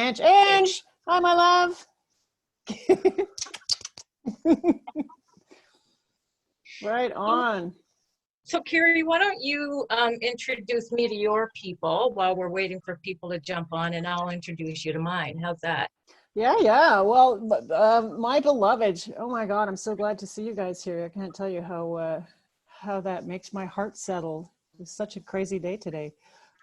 Ange, hi, my love. Right on. So Carrie, why don't you introduce me to your people while we're waiting for people to jump on, and I'll introduce you to mine. How's that? Yeah. Well, my beloved. Oh my God, I'm so glad to see you guys here. I can't tell you how that makes my heart settle. It's such a crazy day today.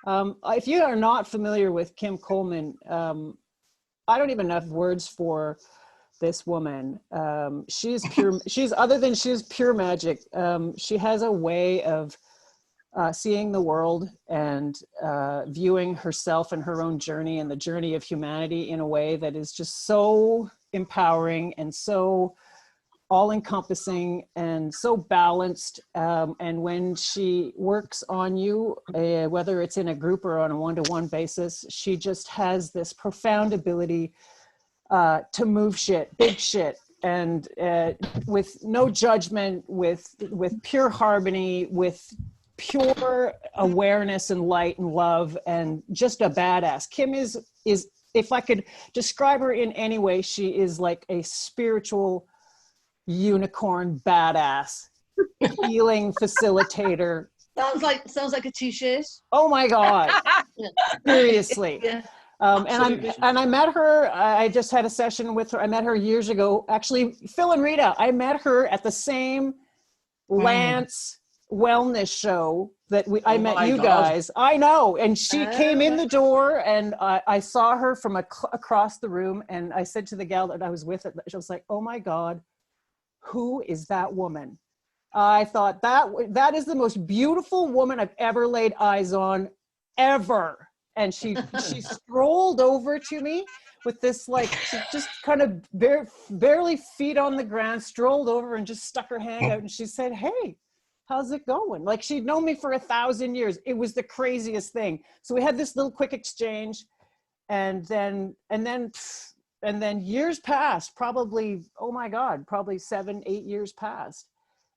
If you are not familiar with Kim Coleman, I don't even have words for this woman. She's pure magic. She has a way of seeing the world and viewing herself and her own journey and the journey of humanity in a way that is just so empowering and so all-encompassing and so balanced. And when she works on you, whether it's in a group or on a one-to-one basis, she just has this profound ability to move shit, big shit, and with no judgment, with pure harmony, with pure awareness and light and love, and just a badass. Kim is if I could describe her in any way, she is like a spiritual unicorn badass, healing facilitator. Sounds like a t-shirt. Oh my God. Seriously. Yeah. And I met her, I just had a session with her. I met her years ago. Actually, Phil and Rita, I met her at the same Lance wellness show that I met you guys. I know. And she came in the door, and I saw her from across the room. And I said to the gal that I was with, she was like, oh my God, who is that woman? I thought that is the most beautiful woman I've ever laid eyes on, ever. And she strolled over to me with this, like, she just kind of barely feet on the ground, strolled over and just stuck her hand out, and she said, hey, how's it going? Like, she'd known me for 1,000 years. It was the craziest thing. So we had this little quick exchange, and then years passed, probably, oh my God, probably 7, 8 years passed.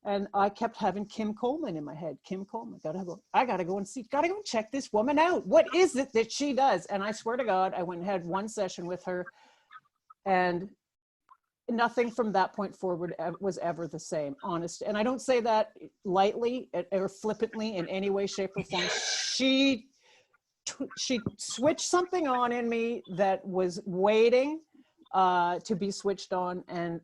And I kept having Kim Coleman in my head. Kim Coleman, I gotta go and check this woman out. What is it that she does? And I swear to God, I went and had one session with her, and nothing from that point forward was ever the same, honest. And I don't say that lightly or flippantly in any way, shape, or form. She switched something on in me that was waiting to be switched on, and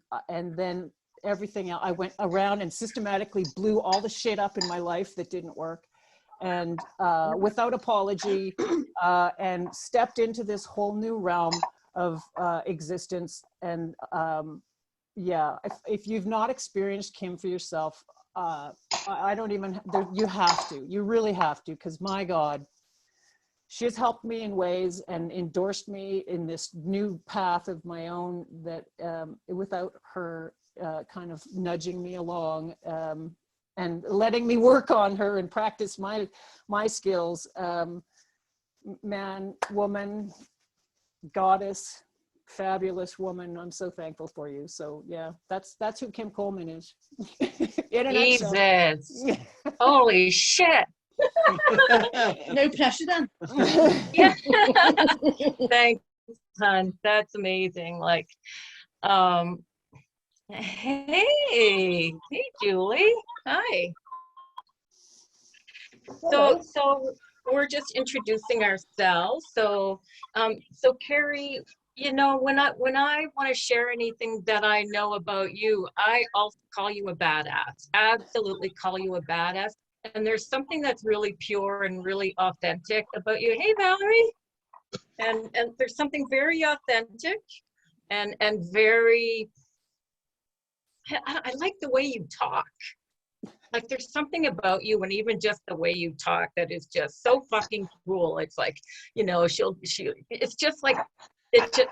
then everything else. I went around and systematically blew all the shit up in my life that didn't work, and without apology, and stepped into this whole new realm of existence. And yeah, if you've not experienced Kim for yourself, I don't even, you have to, you really have to, because my God, she has helped me in ways and endorsed me in this new path of my own that without her kind of nudging me along and letting me work on her and practice my skills, man, woman, goddess, fabulous woman. I'm so thankful for you. So yeah, that's who Kim Coleman is. In a nutshell. Jesus. Holy shit. No pressure then. Yeah. Thanks, hon. That's amazing. Like, hey, Julie. Hi. So we're just introducing ourselves. So Carrie, you know, when I want to share anything that I know about you, I also call you a badass. Absolutely call you a badass. And there's something that's really pure and really authentic about you. Hey, Valerie. And there's something very authentic and very, I like the way you talk. Like, there's something about you, and even just the way you talk, that is just so fucking cool. It's like, you know, it's just like,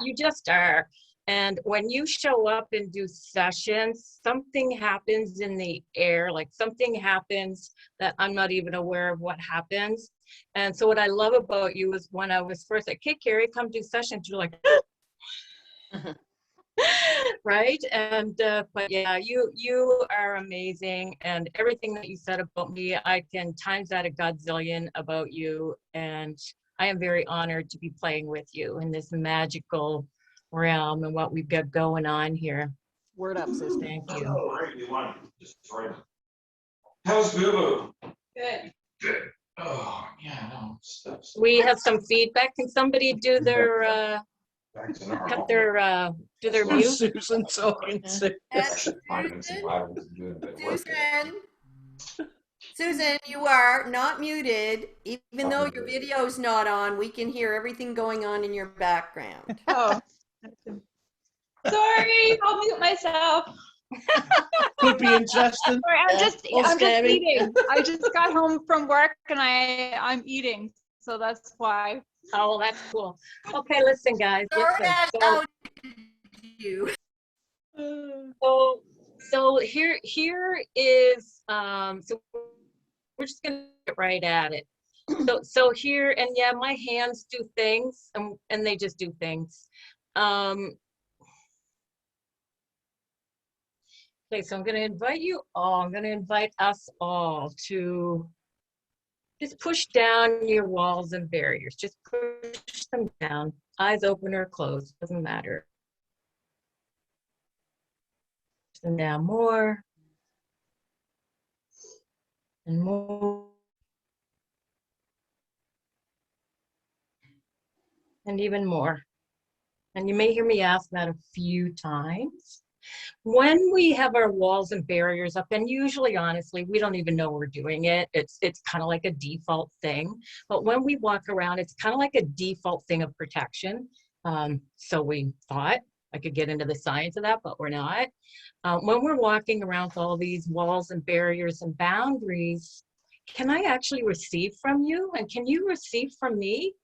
you just are. And when you show up and do sessions, something happens in the air, like something happens that I'm not even aware of what happens. And so what I love about you is when I was first like, hey, Carrie, come do sessions, you're like, right? And but yeah, you are amazing, and everything that you said about me, I can times that a godzillion about you. And I am very honored to be playing with you in this magical realm and what we've got going on here. Word up, sister. Thank you. Oh, right, you want to destroy them. How's Boo Boo? Good. Good. Oh, yeah, no, stuff's We have some feedback. Can somebody do their back to cut normal. their do their mute? Susan talking to. I can see why I wasn't doing a bit of work. Susan, you are not muted. Even though your video's not on, we can hear everything going on in your background. Oh, sorry, I'll mute myself. Could be interesting. Sorry, I'm Yeah, just or scary. eating. I just got home from work and I'm eating, so that's why. Oh, that's cool. Okay, listen, guys. Sorry, Listen. I outed you. So here is so we're just gonna get right at it. So here, and yeah, my hands do things, and they just do things. Okay, so I'm gonna invite you all. I'm gonna invite us all to just push down your walls and barriers. Just push them down. Eyes open or closed, doesn't matter. Push them down more and more. And even more. And you may hear me ask that a few times. When we have our walls and barriers up, and usually, honestly, we don't even know we're doing it. It's kind of like a default thing. But when we walk around, it's kind of like a default thing of protection. So we thought, I could get into the science of that, but we're not. When we're walking around with all these walls and barriers and boundaries, can I actually receive from you? And can you receive from me?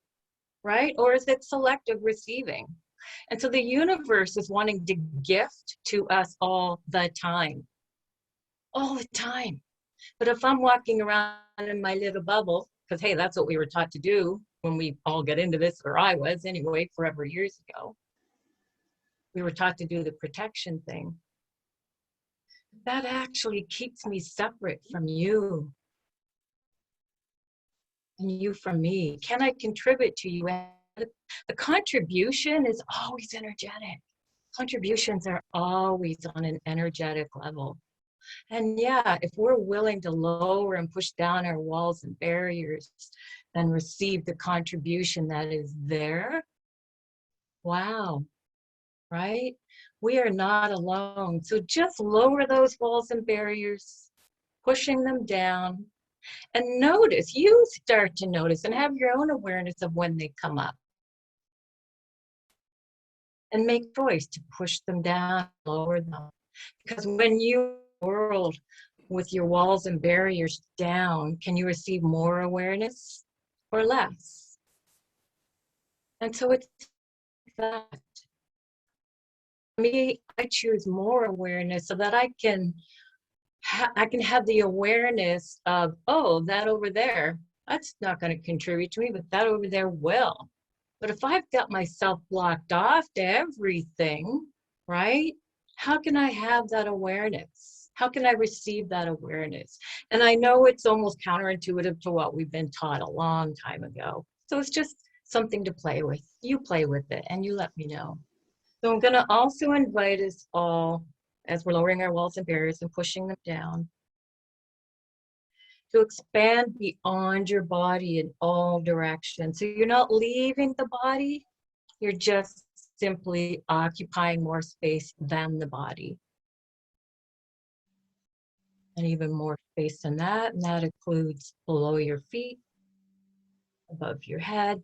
Right? Or is it selective receiving? And so the universe is wanting to gift to us all the time. All the time. But if I'm walking around in my little bubble, because hey, that's what we were taught to do when we all get into this, or I was anyway, forever years ago. We were taught to do the protection thing. That actually keeps me separate from you. And you from me. Can I contribute to you? The contribution is always energetic. Contributions are always on an energetic level. And yeah, if we're willing to lower and push down our walls and barriers and receive the contribution that is there, wow, right? We are not alone. So just lower those walls and barriers, pushing them down. And notice, you start to notice and have your own awareness of when they come up. And make choice to push them down, lower them. Because when you world with your walls and barriers down, can you receive more awareness or less? And so it's that. For me, I choose more awareness so that I can have the awareness of, oh, that over there, that's not going to contribute to me, but that over there will. But if I've got myself blocked off to everything, right? How can I have that awareness? How can I receive that awareness? And I know it's almost counterintuitive to what we've been taught a long time ago. So it's just something to play with. You play with it and you let me know. So I'm going to also invite us all, as we're lowering our walls and barriers and pushing them down, to expand beyond your body in all directions. So you're not leaving the body, you're just simply occupying more space than the body. And even more space than that, and that includes below your feet, above your head,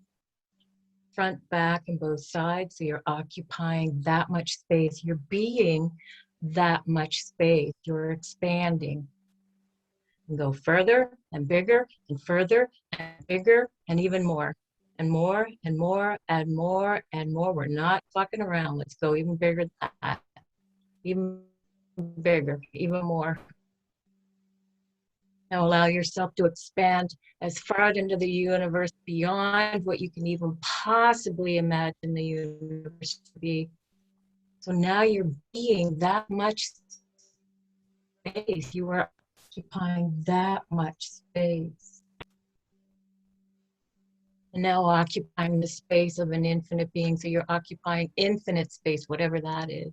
front, back, and both sides. So you're occupying that much space. You're being that much space. You're expanding. And go further and bigger and further and bigger and even more and more and more and more and more. We're not fucking around. Let's go even bigger than that. Even bigger, even more. Now allow yourself to expand as far out into the universe beyond what you can even possibly imagine the universe to be. So now you're being that much space. You are occupying that much space. And now occupying the space of an infinite being. So you're occupying infinite space, whatever that is.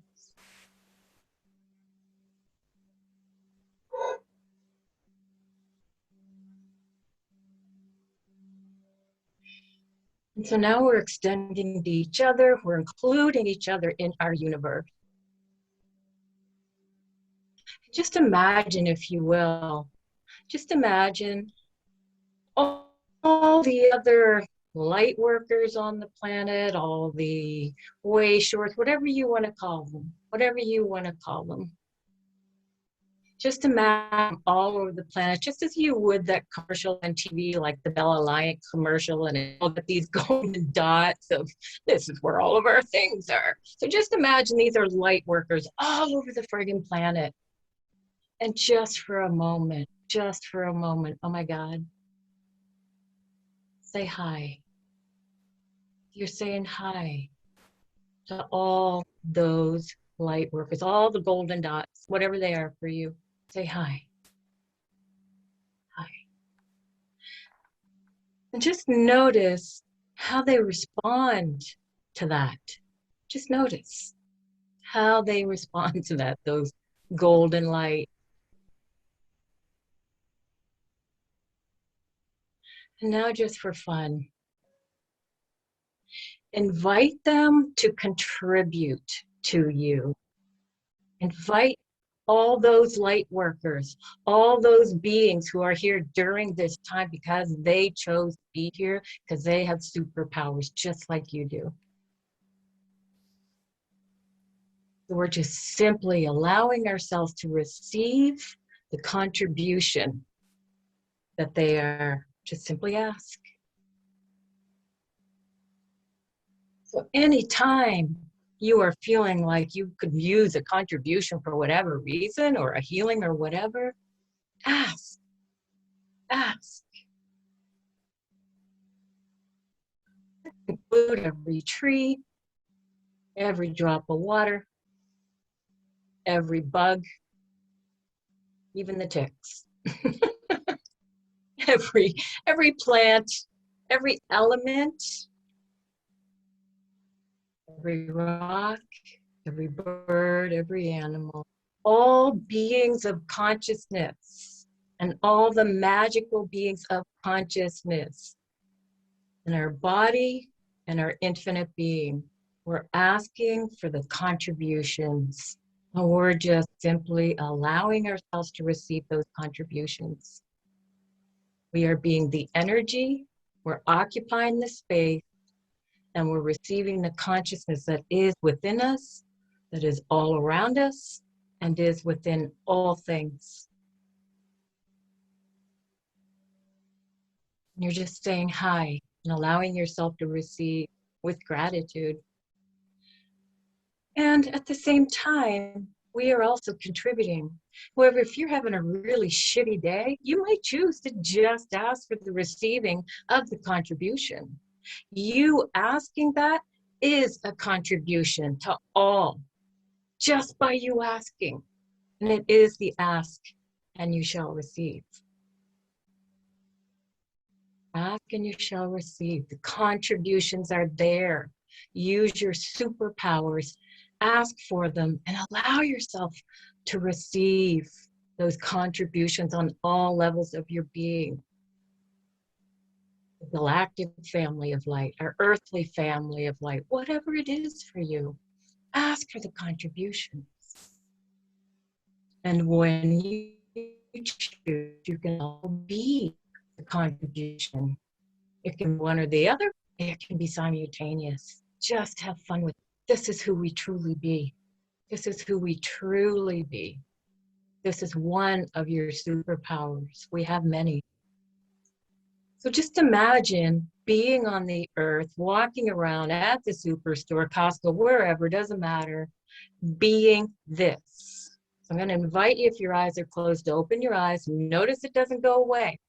And so now we're extending to each other, we're including each other in our universe. Just imagine, if you will, just imagine all the other light workers on the planet, all the way shorts, whatever you want to call them, whatever you want to call them. Just imagine all over the planet, just as you would that commercial on TV, like the Bell Alliance commercial, and all got these golden dots of this is where all of our things are. So just imagine these are light workers all over the friggin' planet. And just for a moment, oh my God, say hi. You're saying hi to all those light workers, all the golden dots, whatever they are for you. Say hi. Hi. And just notice how they respond to that. Just notice how they respond to that, those golden light. And now just for fun, invite them to contribute to you. Invite all those light workers, all those beings who are here during this time because they chose to be here, because they have superpowers just like you do. So we're just simply allowing ourselves to receive the contribution that they are. Just simply ask. So anytime you are feeling like you could use a contribution for whatever reason, or a healing or whatever, ask. Ask. Include every tree, every drop of water, every bug, even the ticks. every plant, every element, every rock, every bird, every animal, all beings of consciousness, and all the magical beings of consciousness in our body and our infinite being. We're asking for the contributions, and we're just simply allowing ourselves to receive those contributions. We are being the energy, we're occupying the space, and we're receiving the consciousness that is within us, that is all around us, and is within all things. And you're just saying hi and allowing yourself to receive with gratitude. And at the same time, we are also contributing. However, if you're having a really shitty day, you might choose to just ask for the receiving of the contribution. You asking that is a contribution to all, just by you asking. And it is the ask, and you shall receive. Ask and you shall receive. The contributions are there. Use your superpowers. Ask for them and allow yourself to receive those contributions on all levels of your being. The galactic family of light, our earthly family of light, whatever it is for you, ask for the contributions. And when you choose, you can all be the contribution. It can be one or the other, it can be simultaneous. Just have fun with it. This is who we truly be. This is who we truly be. This is one of your superpowers. We have many. So just imagine being on the earth, walking around at the superstore, Costco, wherever, doesn't matter, being this. So I'm going to invite you, if your eyes are closed, to open your eyes. Notice it doesn't go away.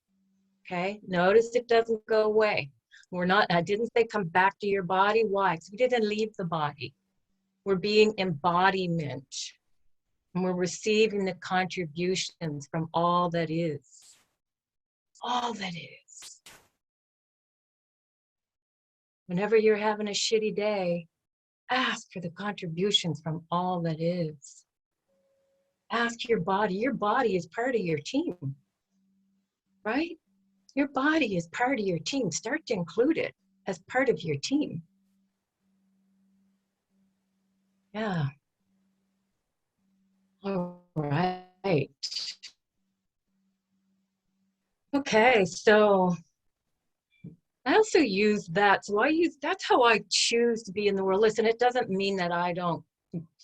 Okay? Notice it doesn't go away. I didn't say come back to your body. Why? Because we didn't leave the body. We're being embodiment. And we're receiving the contributions from all that is. All that is. Whenever you're having a shitty day, ask for the contributions from all that is. Ask your body. Your body is part of your team, right? Your body is part of your team. Start to include it as part of your team. Yeah. All right. Okay, so I also use that. So that's how I choose to be in the world. Listen, it doesn't mean that I don't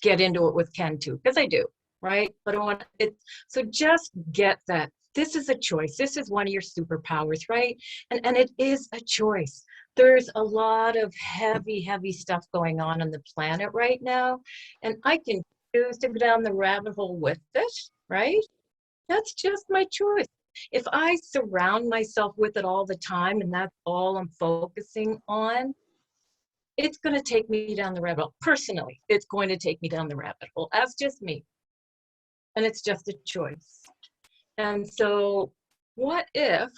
get into it with Ken too, because I do, right? But I want it. So just get that. This is a choice. This is one of your superpowers, right? And it is a choice. There's a lot of heavy, heavy stuff going on the planet right now. And I can choose to go down the rabbit hole with it, right? That's just my choice. If I surround myself with it all the time and that's all I'm focusing on, it's going to take me down the rabbit hole. Personally, it's going to take me down the rabbit hole. That's just me. And it's just a choice. And so what if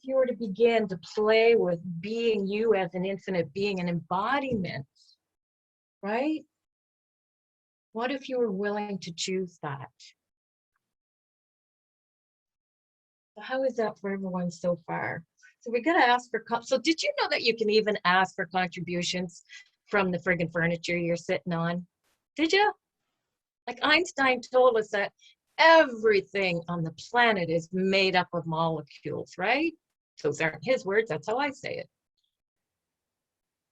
you were to begin to play with being you as an infinite being, an embodiment, right? What if you were willing to choose that? So how is that for everyone so far? So we're gonna ask for, so did you know that you can even ask for contributions from the friggin' furniture you're sitting on? Did you? Like Einstein told us that everything on the planet is made up of molecules, right? Those aren't his words, that's how I say it.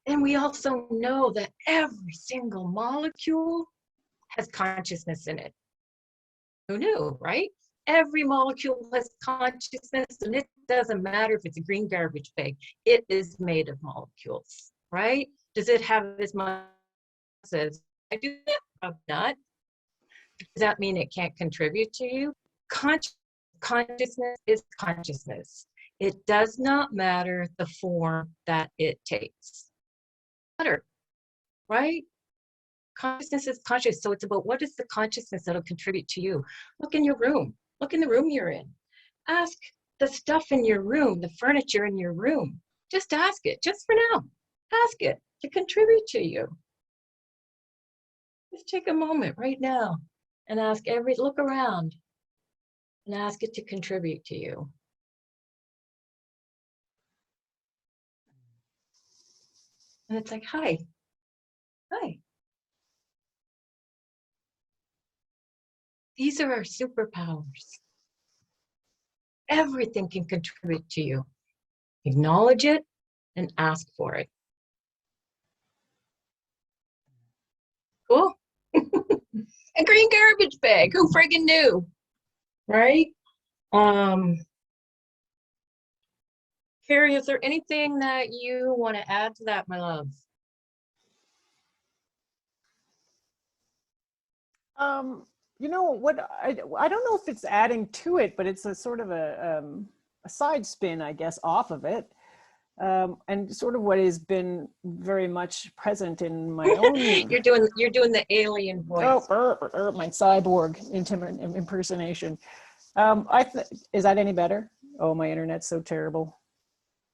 And we also know that every single molecule has consciousness in it. Who knew, right? Every molecule has consciousness, and it doesn't matter if it's a green garbage bag. It is made of molecules, right? Does it have as much as I do? Probably not. Does that mean it can't contribute to you? Consciousness is consciousness. It does not matter the form that it takes. Matter, right? Consciousness is conscious, so it's about what is the consciousness that'll contribute to you. Look in your room. Look in the room you're in. Ask the stuff in your room, the furniture in your room. Just ask it, just for now. Ask it to contribute to you. Just take a moment right now and look around and ask it to contribute to you. And it's like, hi. These are our superpowers. Everything can contribute to you. Acknowledge it and ask for it. Cool. A green garbage bag. Who friggin' knew? Right? Carrie, is there anything that you want to add to that, my love? You know what, I don't know if it's adding to it, but it's a sort of a side spin, I guess, off of it. And sort of what has been very much present in my own. You're doing the alien voice. My cyborg impersonation. Is that any better? Oh, my internet's so terrible.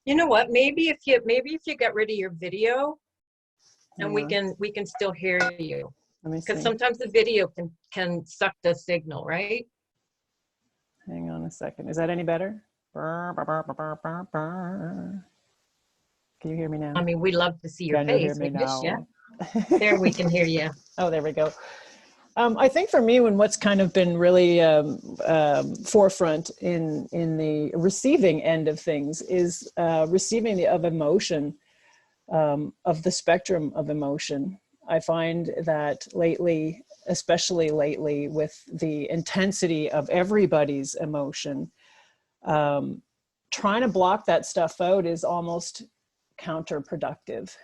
You know what? Maybe if you get rid of your video, and we Hang on. can still hear you, Let me because see. sometimes the video can suck the signal, right? Hang on a second. Is that any better? Can you hear me now? I mean, we love to see your Can face. you hear me We miss now? ya. There, we can hear you. Oh, there we go. I think for me, what's kind of been really forefront in the receiving end of things is receiving of emotion, of the spectrum of emotion. I find that lately, especially lately, with the intensity of everybody's emotion, trying to block that stuff out is almost counterproductive.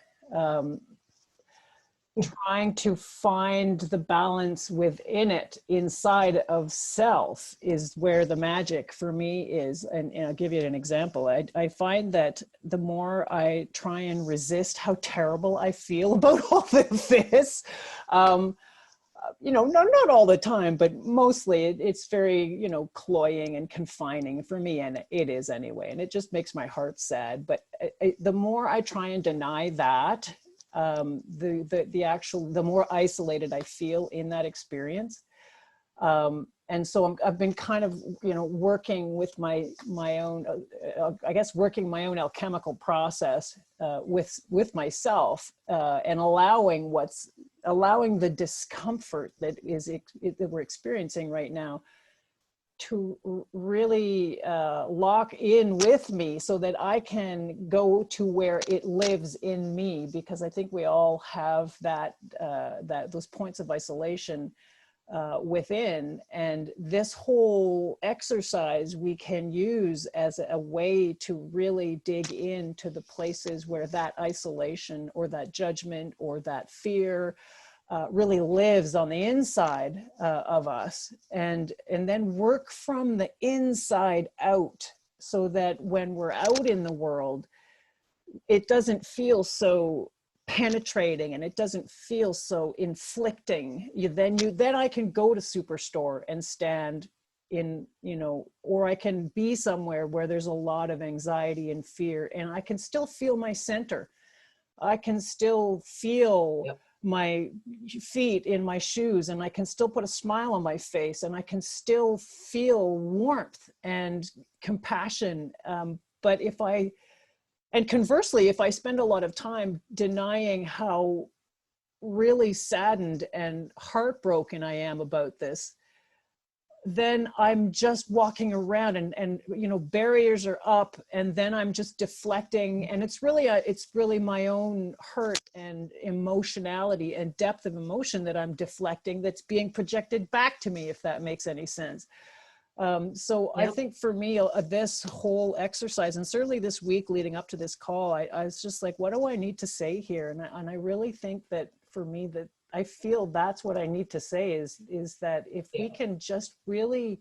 Trying to find the balance within it, inside of self, is where the magic for me is. And I'll give you an example. I find that the more I try and resist how terrible I feel about all of this, not all the time, but mostly it's very, cloying and confining for me. And it is anyway. And it just makes my heart sad. But the more I try and deny that, the more isolated I feel in that experience. And so I've been kind of, working with my own, working my own alchemical process with myself, and allowing the discomfort that we're experiencing right now to really lock in with me, so that I can go to where it lives in me, because I think we all have those points of isolation within. And this whole exercise we can use as a way to really dig into the places where that isolation or that judgment or that fear really lives on the inside of us, and then work from the inside out, so that when we're out in the world, it doesn't feel so penetrating and it doesn't feel so inflicting. Then I can go to Superstore and stand in, or I can be somewhere where there's a lot of anxiety and fear, and I can still feel my center. I can still feel my feet in my shoes, and I can still put a smile on my face, and I can still feel warmth and compassion. And conversely, if I spend a lot of time denying how really saddened and heartbroken I am about this, then I'm just walking around and barriers are up, and then I'm just deflecting. And it's really my own hurt and emotionality and depth of emotion that I'm deflecting, that's being projected back to me, if that makes any sense. I think for me, this whole exercise, and certainly this week leading up to this call, I was just like, what do I need to say here? And I really think that for me, that I feel that's what I need to say is that if we can just really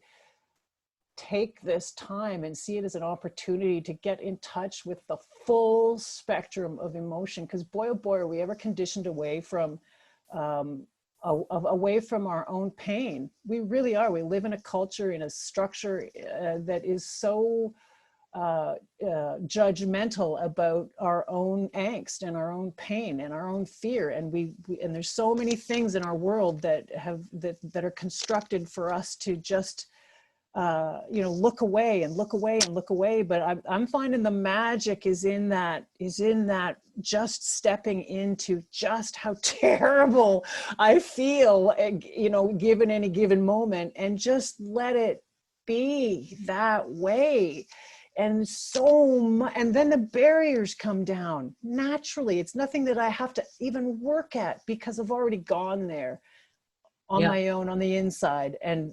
take this time and see it as an opportunity to get in touch with the full spectrum of emotion, because boy, oh boy, are we ever conditioned away from our own pain. We really are. We live in a culture, in a structure that is so judgmental about our own angst and our own pain and our own fear. And and there's so many things in our world that are constructed for us to just look away and look away and look away. But I'm finding the magic is in that just stepping into just how terrible I feel, given any given moment, and just let it be that way. And and then the barriers come down naturally. It's nothing that I have to even work at, because I've already gone there on my own, on the inside. And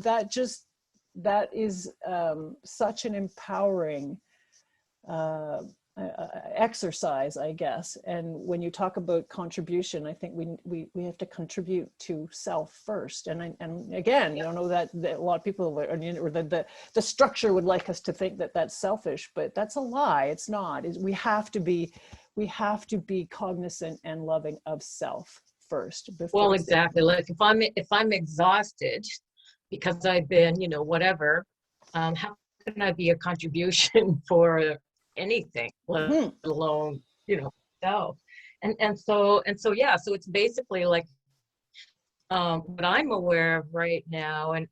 that is such an empowering exercise, I guess. And when you talk about contribution, I think we have to contribute to self first. And again, I know that a lot of people, or the structure would like us to think that that's selfish, but that's a lie. It's not. We have to be cognizant and loving of self first. Well, exactly. Like if I'm exhausted because I've been, whatever, how can I be a contribution for anything, let alone, self? And so it's basically like what I'm aware of right now, and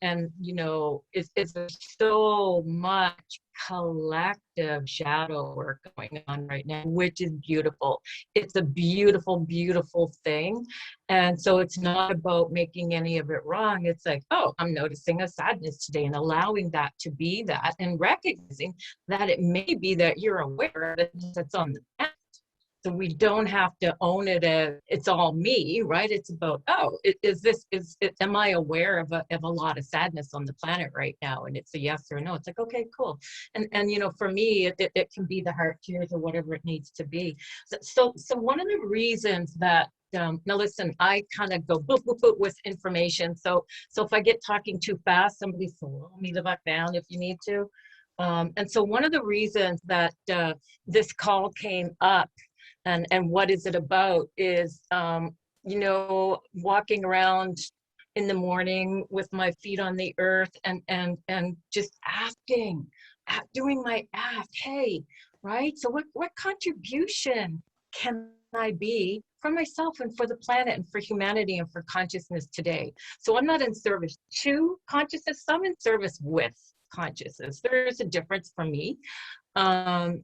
is so much collective shadow work going on right now, which is beautiful. It's a beautiful, beautiful thing. And so it's not about making any of it wrong. It's like, oh, I'm noticing a sadness today, and allowing that to be that, and recognizing that it may be that you're aware that it's on the path. So we don't have to own it as it's all me, right? It's about, am I aware of a lot of sadness on the planet right now? And it's a yes or no. It's like, okay, cool. And for me, it can be the heart tears or whatever it needs to be. So one of the reasons that, now listen, I kind of go boop, boop, boop with information. So if I get talking too fast, somebody slow me the back down if you need to. And so one of the reasons that this call came up, and what is it about, is you know, walking around in the morning with my feet on the earth and just asking, doing my ask, hey, right? So what contribution can I be for myself and for the planet and for humanity and for consciousness today? So I'm not in service to consciousness, I'm in service with consciousness. There's a difference for me. And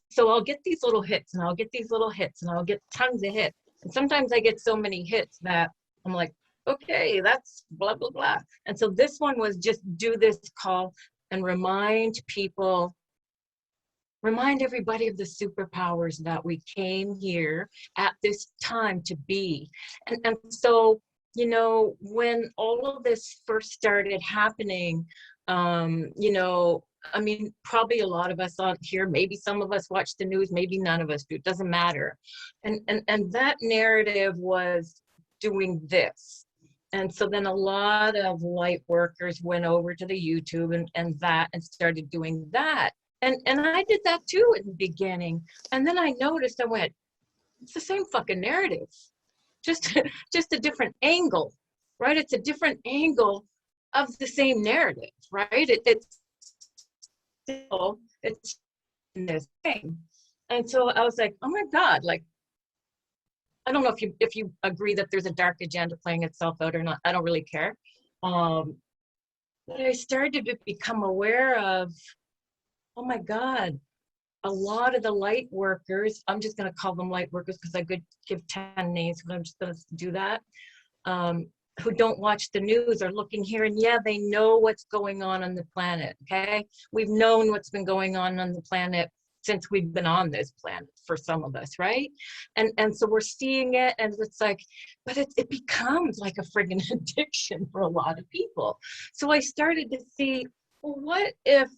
so I'll get these little hits and I'll get these little hits and I'll get tons of hits. And sometimes I get so many hits that I'm like, okay, that's blah, blah, blah. And so this one was just do this call and remind people, remind everybody of the superpowers that we came here at this time to be. And so, you know, when all of this first started happening, you know, I mean, probably a lot of us on here, maybe some of us watch the news, maybe none of us do, it doesn't matter. And that narrative was doing this. And so then a lot of light workers went over to the YouTube and started doing that. And I did that too in the beginning. And then I noticed, I went, it's the same fucking narrative, just a different angle, right? It's a different angle of the same narrative, right? It's still, it's the same. And so I was like, oh my God, like, I don't know if you agree that there's a dark agenda playing itself out or not. I don't really care. But I started to become aware of, oh my God, a lot of the light workers, I'm just going to call them light workers because I could give 10 names, but I'm just going to do that, who don't watch the news are looking here and yeah, they know what's going on the planet, okay? We've known what's been going on the planet since we've been on this planet for some of us, right? And so we're seeing it and it's like, but it becomes like a friggin' addiction for a lot of people. So I started to see, well, what if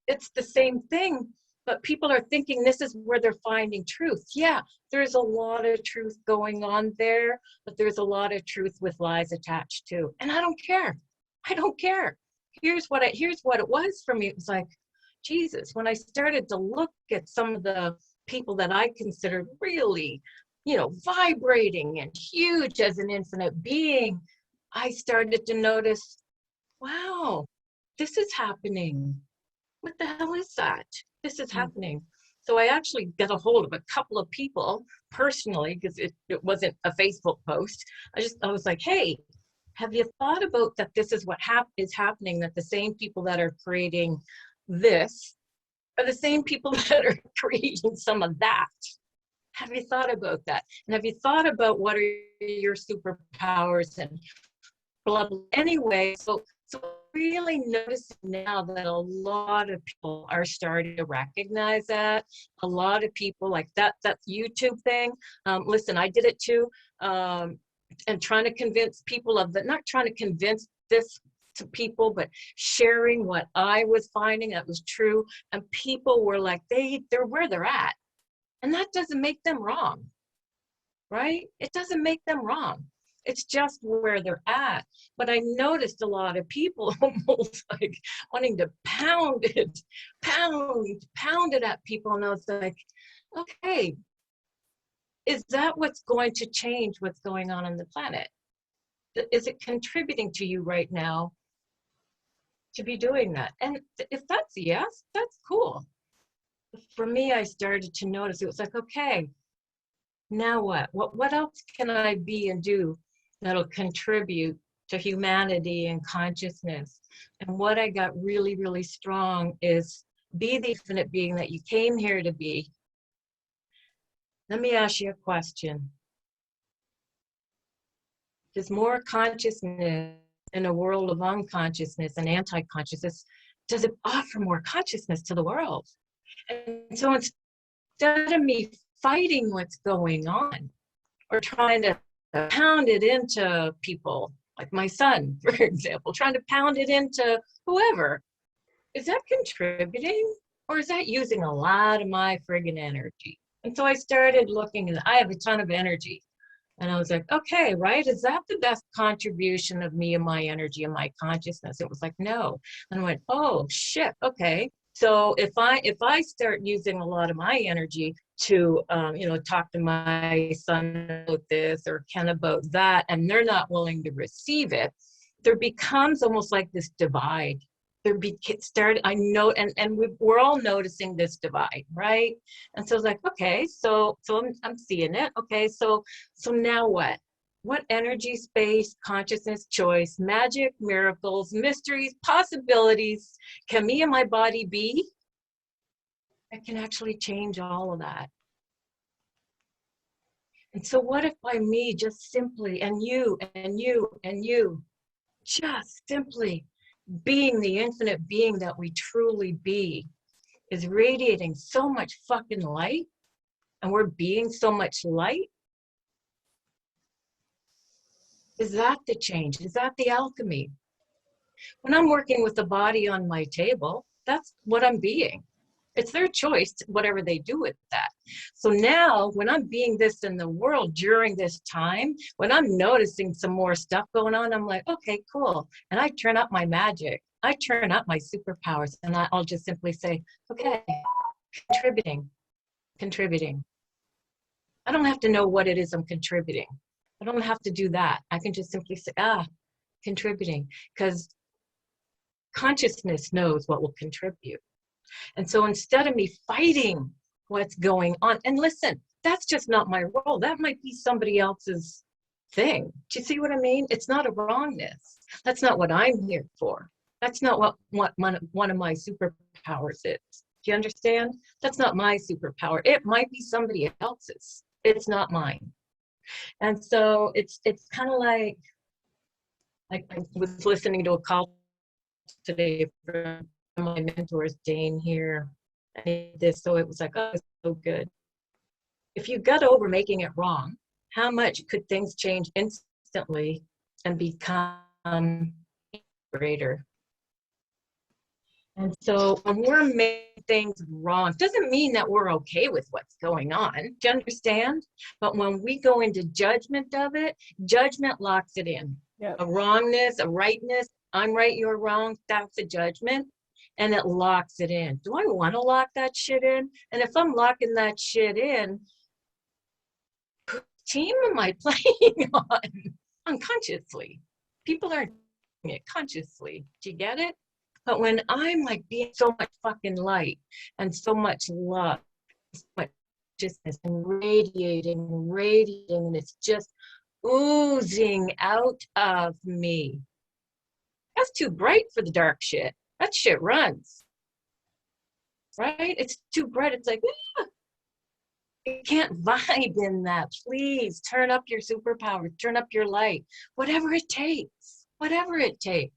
it's the same thing, but people are thinking this is where they're finding truth. Yeah, there's a lot of truth going on there, but there's a lot of truth with lies attached too. And I don't care. I don't care. Here's what it was for me. It was like, Jesus, when I started to look at some of the people that I considered really, you know, vibrating and huge as an infinite being, I started to notice, wow, this is happening. What the hell is that? This is happening. So I actually got a hold of a couple of people personally, because it wasn't a Facebook post. I was like, hey, have you thought about that this is what is happening, that the same people that are creating this are the same people that are creating some of that? Have you thought about that? And have you thought about what are your superpowers and blah, blah. Anyway, so really noticing now that a lot of people are starting to recognize that. A lot of people like that YouTube thing. Listen, I did it too. And trying to convince people of that, not trying to convince this to people, but sharing what I was finding that was true. And people were like, they're where they're at. And that doesn't make them wrong, right? It doesn't make them wrong. It's just where they're at. But I noticed a lot of people almost like wanting to pound it at people. And I was like, okay, is that what's going to change what's going on the planet? Is it contributing to you right now to be doing that? And if that's yes, that's cool. For me, I started to notice, it was like, okay, now what? What else can I be and do that'll contribute to humanity and consciousness? And what I got really, really strong is be the infinite being that you came here to be. Let me ask you a question. There's more consciousness in a world of unconsciousness and anti-consciousness. Does it offer more consciousness to the world? And so instead of me fighting what's going on or trying to pound it into people, like my son, for example, trying to pound it into whoever, is that contributing or is that using a lot of my friggin' energy? And so I started looking, and I have a ton of energy. And I was like, okay, right, is that the best contribution of me and my energy and my consciousness? It was like, no. And I went, oh shit, okay. So if I start using a lot of my energy talk to my son about this or Ken about that, and they're not willing to receive it, there becomes almost like this divide. I know, and we're all noticing this divide, right? And so it's like, okay, so I'm seeing it. Okay, so now what? What energy, space, consciousness, choice, magic, miracles, mysteries, possibilities can me and my body be? I can actually change all of that. And so what if by me just simply, and you, just simply being the infinite being that we truly be, is radiating so much fucking light, and we're being so much light? Is that the change? Is that the alchemy? When I'm working with the body on my table, that's what I'm being. It's their choice, whatever they do with that. So now when I'm being this in the world during this time, when I'm noticing some more stuff going on, I'm like, okay, cool. And I turn up my magic. I turn up my superpowers, and I'll just simply say, okay, contributing. I don't have to know what it is I'm contributing. I don't have to do that. I can just simply say, contributing, because consciousness knows what will contribute. And so instead of me fighting what's going on, and listen, that's just not my role. That might be somebody else's thing. Do you see what I mean? It's not a wrongness. That's not what I'm here for. That's not what one of my superpowers is. Do you understand? That's not my superpower. It might be somebody else's. It's not mine. And so it's kind of like I was listening to a call today from my mentors, Dane here, and this, so it was like, oh, it's so good. If you got over making it wrong, how much could things change instantly and become greater? And so when we're making things wrong, doesn't mean that we're okay with what's going on. Do you understand? But when we go into judgment of it, judgment locks it in. Yeah. A wrongness, a rightness, I'm right, you're wrong, that's a judgment. And it locks it in. Do I want to lock that shit in? And if I'm locking that shit in, whose team am I playing on? Unconsciously. People aren't doing it consciously. Do you get it? But when I'm like being so much fucking light and so much love, so much consciousness and radiating, and it's just oozing out of me. That's too bright for the dark shit. That shit runs. Right? It's too bright. It's like, you can't vibe in that. Please turn up your superpower, turn up your light, whatever it takes, whatever it takes.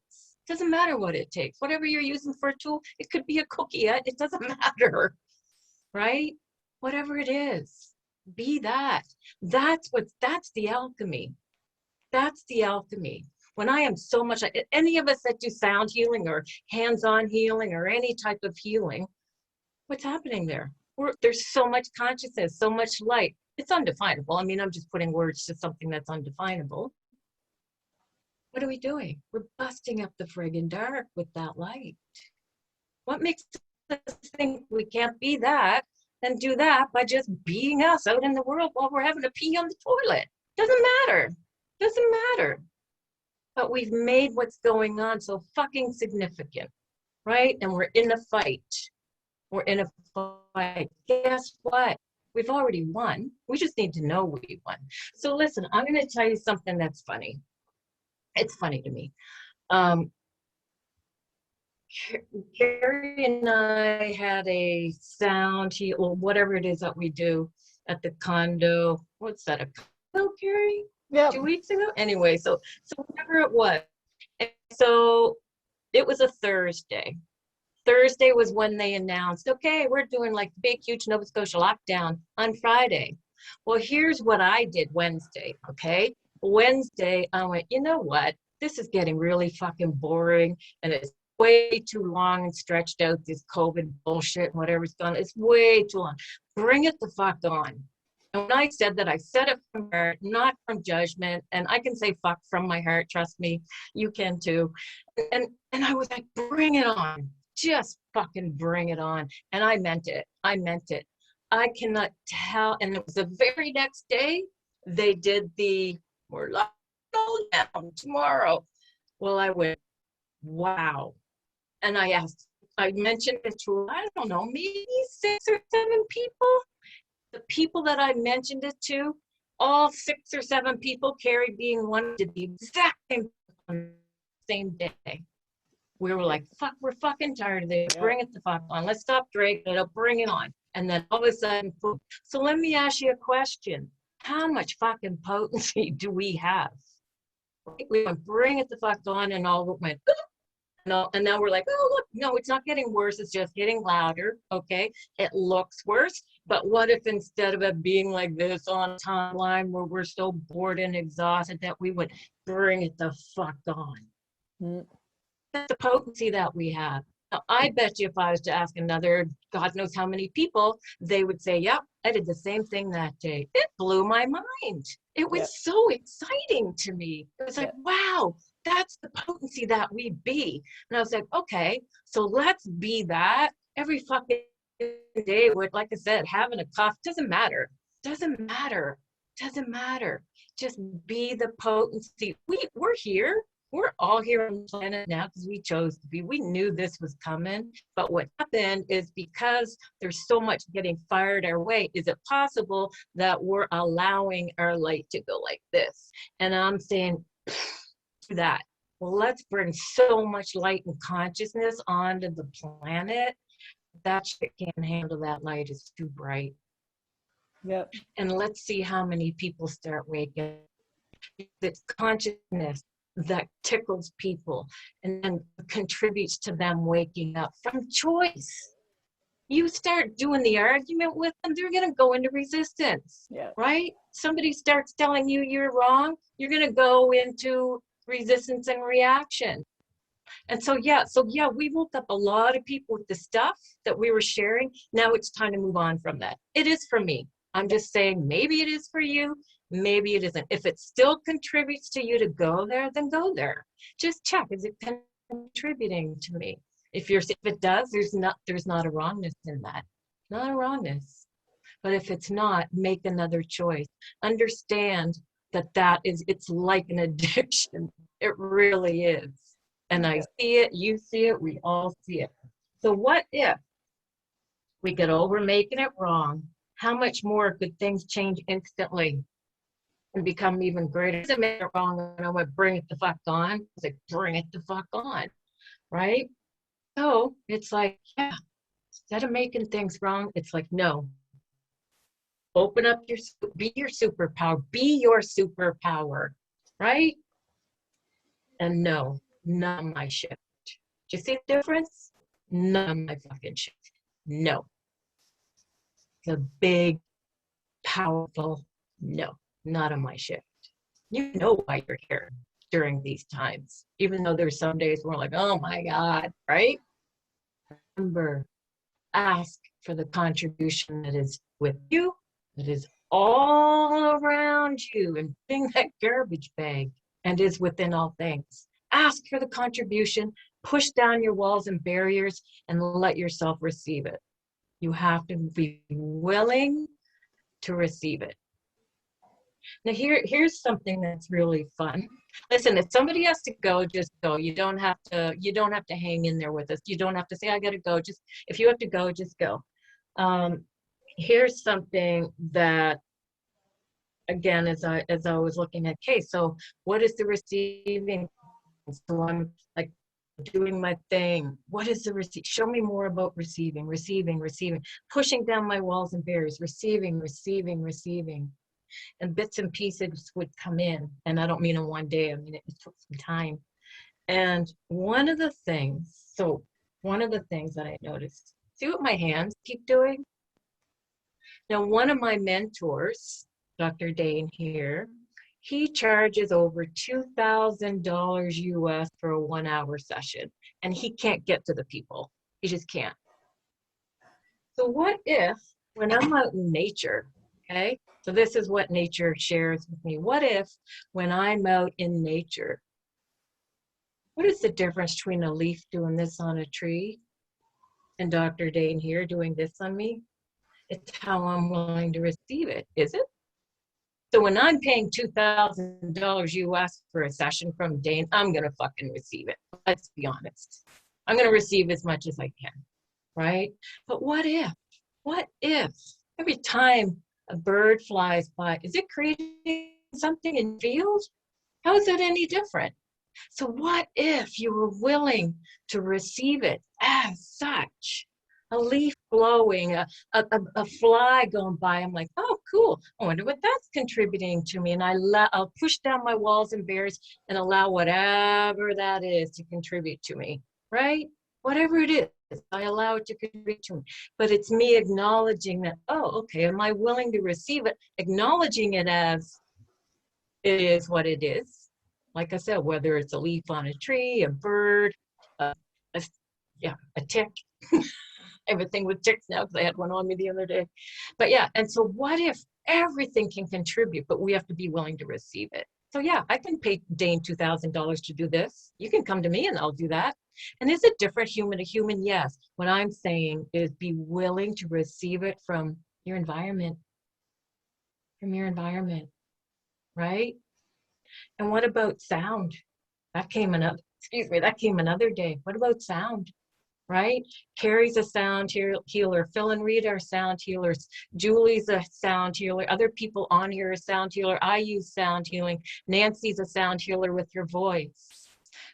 Doesn't matter what it takes. Whatever you're using for a tool, it could be a cookie. It doesn't matter, right? Whatever it is, be that. That's the alchemy. That's the alchemy. When I am so much, any of us that do sound healing or hands-on healing or any type of healing, what's happening there? There's so much consciousness, so much light. It's undefinable. I mean, I'm just putting words to something that's undefinable. What are we doing? We're busting up the friggin' dark with that light. What makes us think we can't be that and do that by just being us out in the world while we're having to pee on the toilet? Doesn't matter. Doesn't matter. But we've made what's going on so fucking significant, right? And we're in a fight. We're in a fight. Guess what? We've already won. We just need to know we won. So listen, I'm going to tell you something that's funny. It's funny to me. Carrie and I had a sound heal, or whatever it is that we do at the condo. What's that, a condo, Carrie? Yeah. 2 weeks ago? Anyway, so whatever it was. And so it was a Thursday. Thursday was when they announced, okay, we're doing like big, huge Nova Scotia lockdown on Friday. Well, here's what I did Wednesday, okay? Wednesday, I went, you know what? This is getting really fucking boring, and it's way too long and stretched out, this COVID bullshit and whatever's gone. It's way too long. Bring it the fuck on. And when I said that, I said it from my heart, not from judgment. And I can say fuck from my heart, trust me, you can too. And I was like, bring it on. Just fucking bring it on. And I meant it. I meant it. I cannot tell. And it was the very next day, they did the, we're locked all down tomorrow. Well, I went, wow. And I mentioned it to, I don't know, maybe 6 or 7 people. The people that I mentioned it to, all 6 or 7 people, Carrie being one, did the exact same day. We were like, fuck, we're fucking tired of this. Bring it the fuck on. Let's stop dragging it up. Bring it on. And then all of a sudden, boom. So let me ask you a question. How much fucking potency do we have? We went, bring it the fuck on, and all went, no, and now we're like, oh, look, no, it's not getting worse. It's just getting louder. Okay. It looks worse. But what if instead of it being like this on a timeline where we're so bored and exhausted that we would bring it the fuck on? Mm. That's the potency that we have. Now, I bet you if I was to ask another, God knows how many people, they would say, yep, I did the same thing that day. It blew my mind. It was so exciting to me. It was like, wow, that's the potency that we be. And I was like, okay, so let's be that every fucking day. With, like I said, having a cough doesn't matter. Doesn't matter. Doesn't matter. Just be the potency. We're here. We're all here on the planet now because we chose to be. We knew this was coming. But what happened is because there's so much getting fired our way, is it possible that we're allowing our light to go like this? And I'm saying that. Well, let's bring so much light and consciousness onto the planet. That shit can't handle that light. It's too bright. Yep. And let's see how many people start waking up. It's consciousness that tickles people and contributes to them waking up from choice. You start doing the argument with them, they're going to go into resistance, right? Somebody starts telling you you're wrong, you're going to go into resistance and reaction. And so yeah, we woke up a lot of people with the stuff that we were sharing. Now it's time to move on from that. It is for me. I'm just saying, maybe it is for you. Maybe it isn't. If it still contributes to you to go there, then go there. Just check, is it contributing to me? If it does, there's not a wrongness in that. Not a wrongness. But if it's not, make another choice. Understand that it's like an addiction. It really is. And I see it, you see it, we all see it. So what if we get over making it wrong? How much more could things change instantly and become even greater? It doesn't make it wrong, and I'm going to bring it the fuck on. It's like, bring it the fuck on, right? So it's like, yeah, instead of making things wrong, it's like, no. Open up be your superpower, right? And no, none of my shit. Do you see the difference? None of my fucking shit. No. It's a big, powerful no, not on my shift. You know why you're here during these times, even though there's some days where we're like, oh my God, right? Remember, ask for the contribution that is with you, that is all around you, and bring that garbage bag and is within all things. Ask for the contribution, push down your walls and barriers, and let yourself receive it. You have to be willing to receive it. Now here's something that's really fun. Listen, if somebody has to go, just go. You don't have to hang in there with us. You don't have to say, I gotta go. Just if you have to go, just go. Here's something that, again, as I was looking at, okay, so what is the receiving? So I'm like doing my thing. What is the receive? Show me more about receiving, pushing down my walls and barriers, receiving. And bits and pieces would come in. And I don't mean in one day, I mean, it took some time. And one of the things that I noticed, see what my hands keep doing? Now, one of my mentors, Dr. Dane here, he charges over $2,000 US for a 1-hour session, and he can't get to the people. He just can't. So what if, when I'm out in nature, okay, so this is what nature shares with me. What if, when I'm out in nature, what is the difference between a leaf doing this on a tree and Dr. Dane here doing this on me? It's how I'm willing to receive it, is it? So when I'm paying $2,000 US for a session from Dane, I'm going to fucking receive it. Let's be honest. I'm going to receive as much as I can, right? But what if every time a bird flies by, is it creating something in the field? How is that any different? So what if you were willing to receive it as such? A leaf blowing, a fly going by. I'm like, oh, cool. I wonder what that's contributing to me. And I'll push down my walls and barriers and allow whatever that is to contribute to me, right? Whatever it is, I allow it to contribute to me. But it's me acknowledging that, oh, okay, am I willing to receive it? Acknowledging it as it is what it is. Like I said, whether it's a leaf on a tree, a bird, a tick. Everything with ticks now because I had one on me the other day. But yeah, and so what if everything can contribute, but we have to be willing to receive it? So yeah, I can pay Dane $2,000 to do this. You can come to me and I'll do that. And is it different human to human? Yes. What I'm saying is be willing to receive it from your environment, right? And what about sound? That came another day. What about sound? Right? Carrie's a sound healer. Phil and Rita are sound healers. Julie's a sound healer. Other people on here are sound healer. I use sound healing. Nancy's a sound healer with your voice.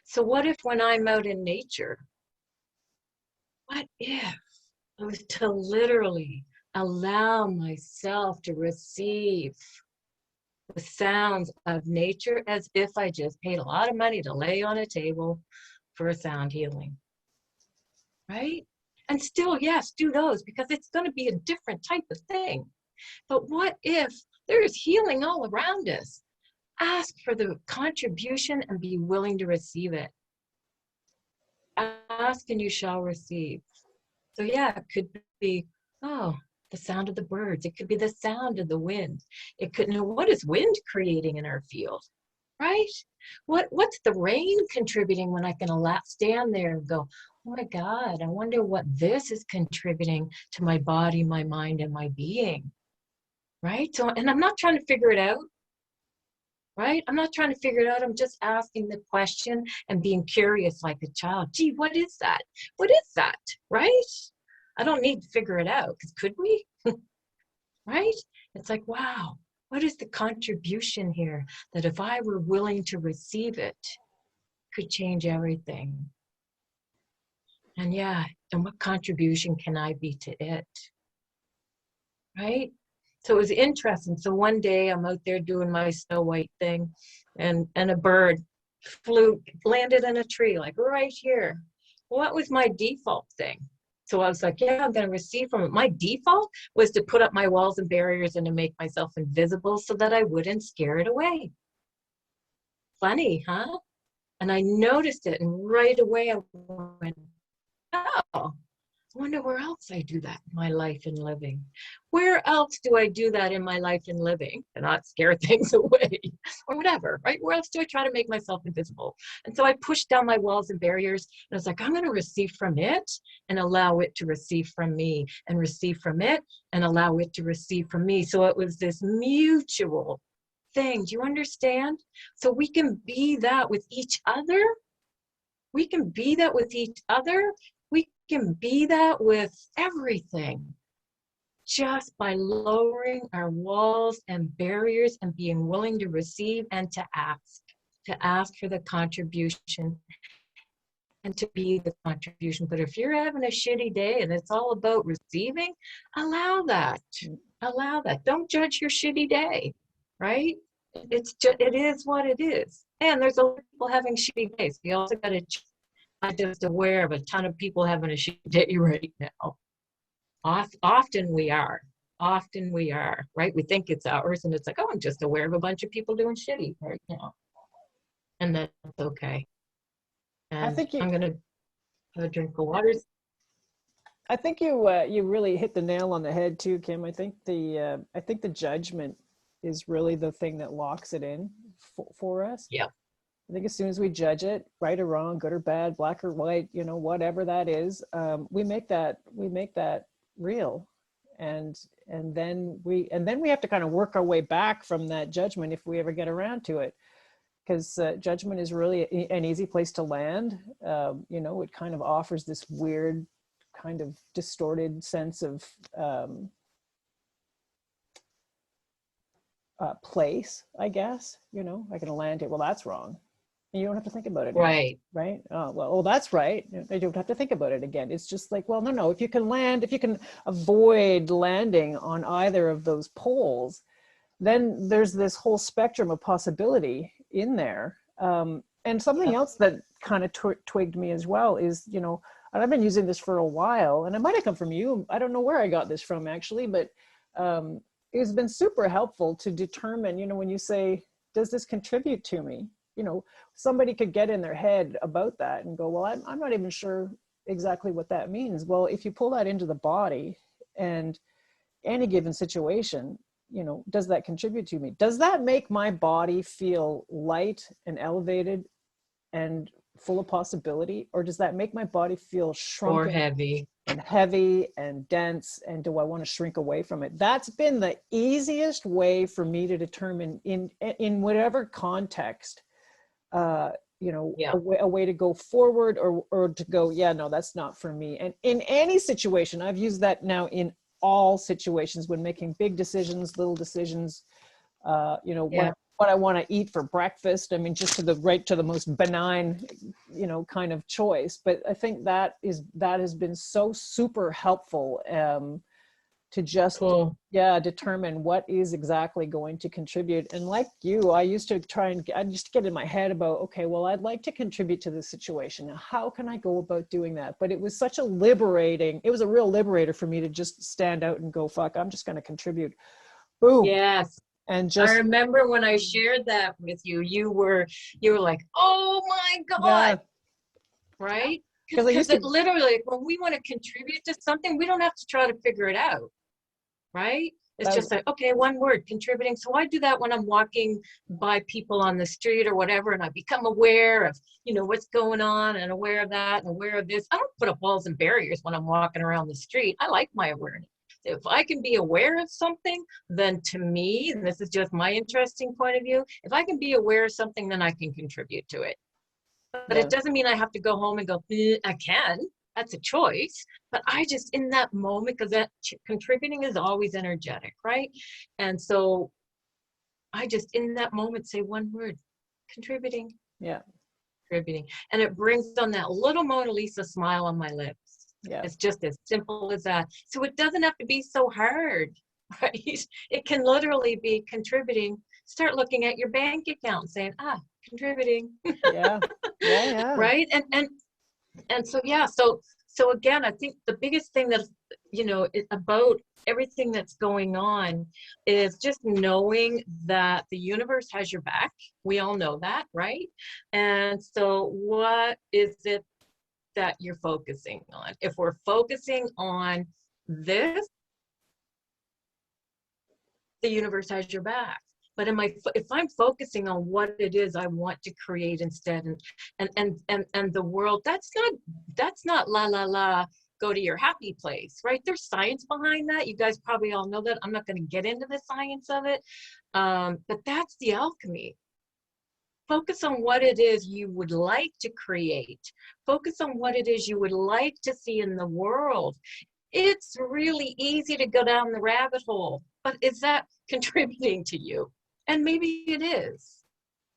So what if when I'm out in nature, what if I was to literally allow myself to receive the sounds of nature as if I just paid a lot of money to lay on a table for a sound healing? Right? And still, yes, do those because it's going to be a different type of thing. But what if there's healing all around us? Ask for the contribution and be willing to receive it. Ask and you shall receive. So yeah, it could be, oh, the sound of the birds. It could be the sound of the wind. It could know what is wind creating in our field, right? What's the rain contributing when I can stand there and go, oh my God, I wonder what this is contributing to my body, my mind, and my being, right? So, and I'm not trying to figure it out, right? I'm not trying to figure it out. I'm just asking the question and being curious like a child. Gee, what is that? What is that, right? I don't need to figure it out because could we, right? It's like, wow, what is the contribution here that if I were willing to receive it, could change everything? And yeah, and what contribution can I be to it? Right? So it was interesting. So one day I'm out there doing my Snow White thing and a bird landed in a tree, like right here. What was my default thing? So I was like, yeah, I'm going to receive from it. My default was to put up my walls and barriers and to make myself invisible so that I wouldn't scare it away. Funny, huh? And I noticed it and right away I went, oh, I wonder where else I do that in my life and living. Where else do I do that in my life and living to not scare things away or whatever, right? Where else do I try to make myself invisible? And so I pushed down my walls and barriers and I was like, I'm going to receive from it and allow it to receive from me and receive from it and allow it to receive from me. So it was this mutual thing. Do you understand? So we can be that with each other. We can be that with each other. We can be that with everything just by lowering our walls and barriers and being willing to receive and to ask for the contribution and to be the contribution. But if you're having a shitty day and it's all about receiving, allow that. Allow that. Don't judge your shitty day, right? It is what it is. And there's a lot of people having shitty days. We also got to I'm just aware of a ton of people having a shitty day right now. Often we are, right? We think it's ours and it's like, oh, I'm just aware of a bunch of people doing shitty right now. And that's okay. And I think I'm going to have a drink of water. I think you really hit the nail on the head too, Kim. I think the judgment is really the thing that locks it in for us. Yeah. I think as soon as we judge it, right or wrong, good or bad, black or white, whatever that is, we make that real. and then we have to kind of work our way back from that judgment if we ever get around to it, because judgment is really an easy place to land. You know, it kind of offers this weird kind of distorted sense of place, I guess. You know, I can land it, well, that's wrong, and you don't have to think about it anymore. Right. Oh, that's right. I don't have to think about it again. It's just like, well, no, if you can avoid landing on either of those poles, then there's this whole spectrum of possibility in there. And something else that kind of twigged me as well is, you know, and I've been using this for a while, and it might have come from you. I don't know where I got this from actually, but it's been super helpful to determine, you know, when you say, does this contribute to me? You know, somebody could get in their head about that and go, well, I'm not even sure exactly what that means. Well, if you pull that into the body and any given situation, you know, does that contribute to me? Does that make my body feel light and elevated and full of possibility? Or does that make my body feel shrunken Or heavy and dense? And do I want to shrink away from it? That's been the easiest way for me to determine in whatever context, you know, a way to go forward or to go, yeah, no, that's not for me. And in any situation, I've used that now in all situations when making big decisions, little decisions, you know, what I want to eat for breakfast. I mean, just to the most benign, you know, kind of choice. But I think that has been so super helpful to just, determine what is exactly going to contribute. And like you, I used to get in my head about, okay, well, I'd like to contribute to this situation. Now, how can I go about doing that? But it was such a real liberator for me to just stand out and go, fuck, I'm just going to contribute. Boom. Yes. And just, I remember when I shared that with you, you were like, oh my God. Right? Because it literally, when we want to contribute to something, we don't have to try to figure it out. Right? It's just like, okay, one word, contributing. So I do that when I'm walking by people on the street or whatever, and I become aware of, you know, what's going on and aware of that and aware of this. I don't put up walls and barriers when I'm walking around the street. I like my awareness. If I can be aware of something, then to me, and this is just my interesting point of view, if I can be aware of something, then I can contribute to it. But it doesn't mean I have to go home and go, I can. That's a choice. But I just, in that moment, because that contributing is always energetic, right? And so I just, in that moment, say one word, contributing. Yeah. Contributing. And it brings on that little Mona Lisa smile on my lips. Yeah. It's just as simple as that. So it doesn't have to be so hard, right? It can literally be contributing. Start looking at your bank account and saying, contributing. Yeah. Right? And so, yeah, so again, I think the biggest thing that, you know, about everything that's going on is just knowing that the universe has your back. We all know that, right? And so what is it that you're focusing on? If we're focusing on this, the universe has your back. But if I'm focusing on what it is I want to create instead, and the world, that's not la la la, go to your happy place, right? There's science behind that. You guys probably all know that. I'm not going to get into the science of it, but that's the alchemy. Focus on what it is you would like to create. Focus on what it is you would like to see in the world. It's really easy to go down the rabbit hole, but is that contributing to you? And maybe it is.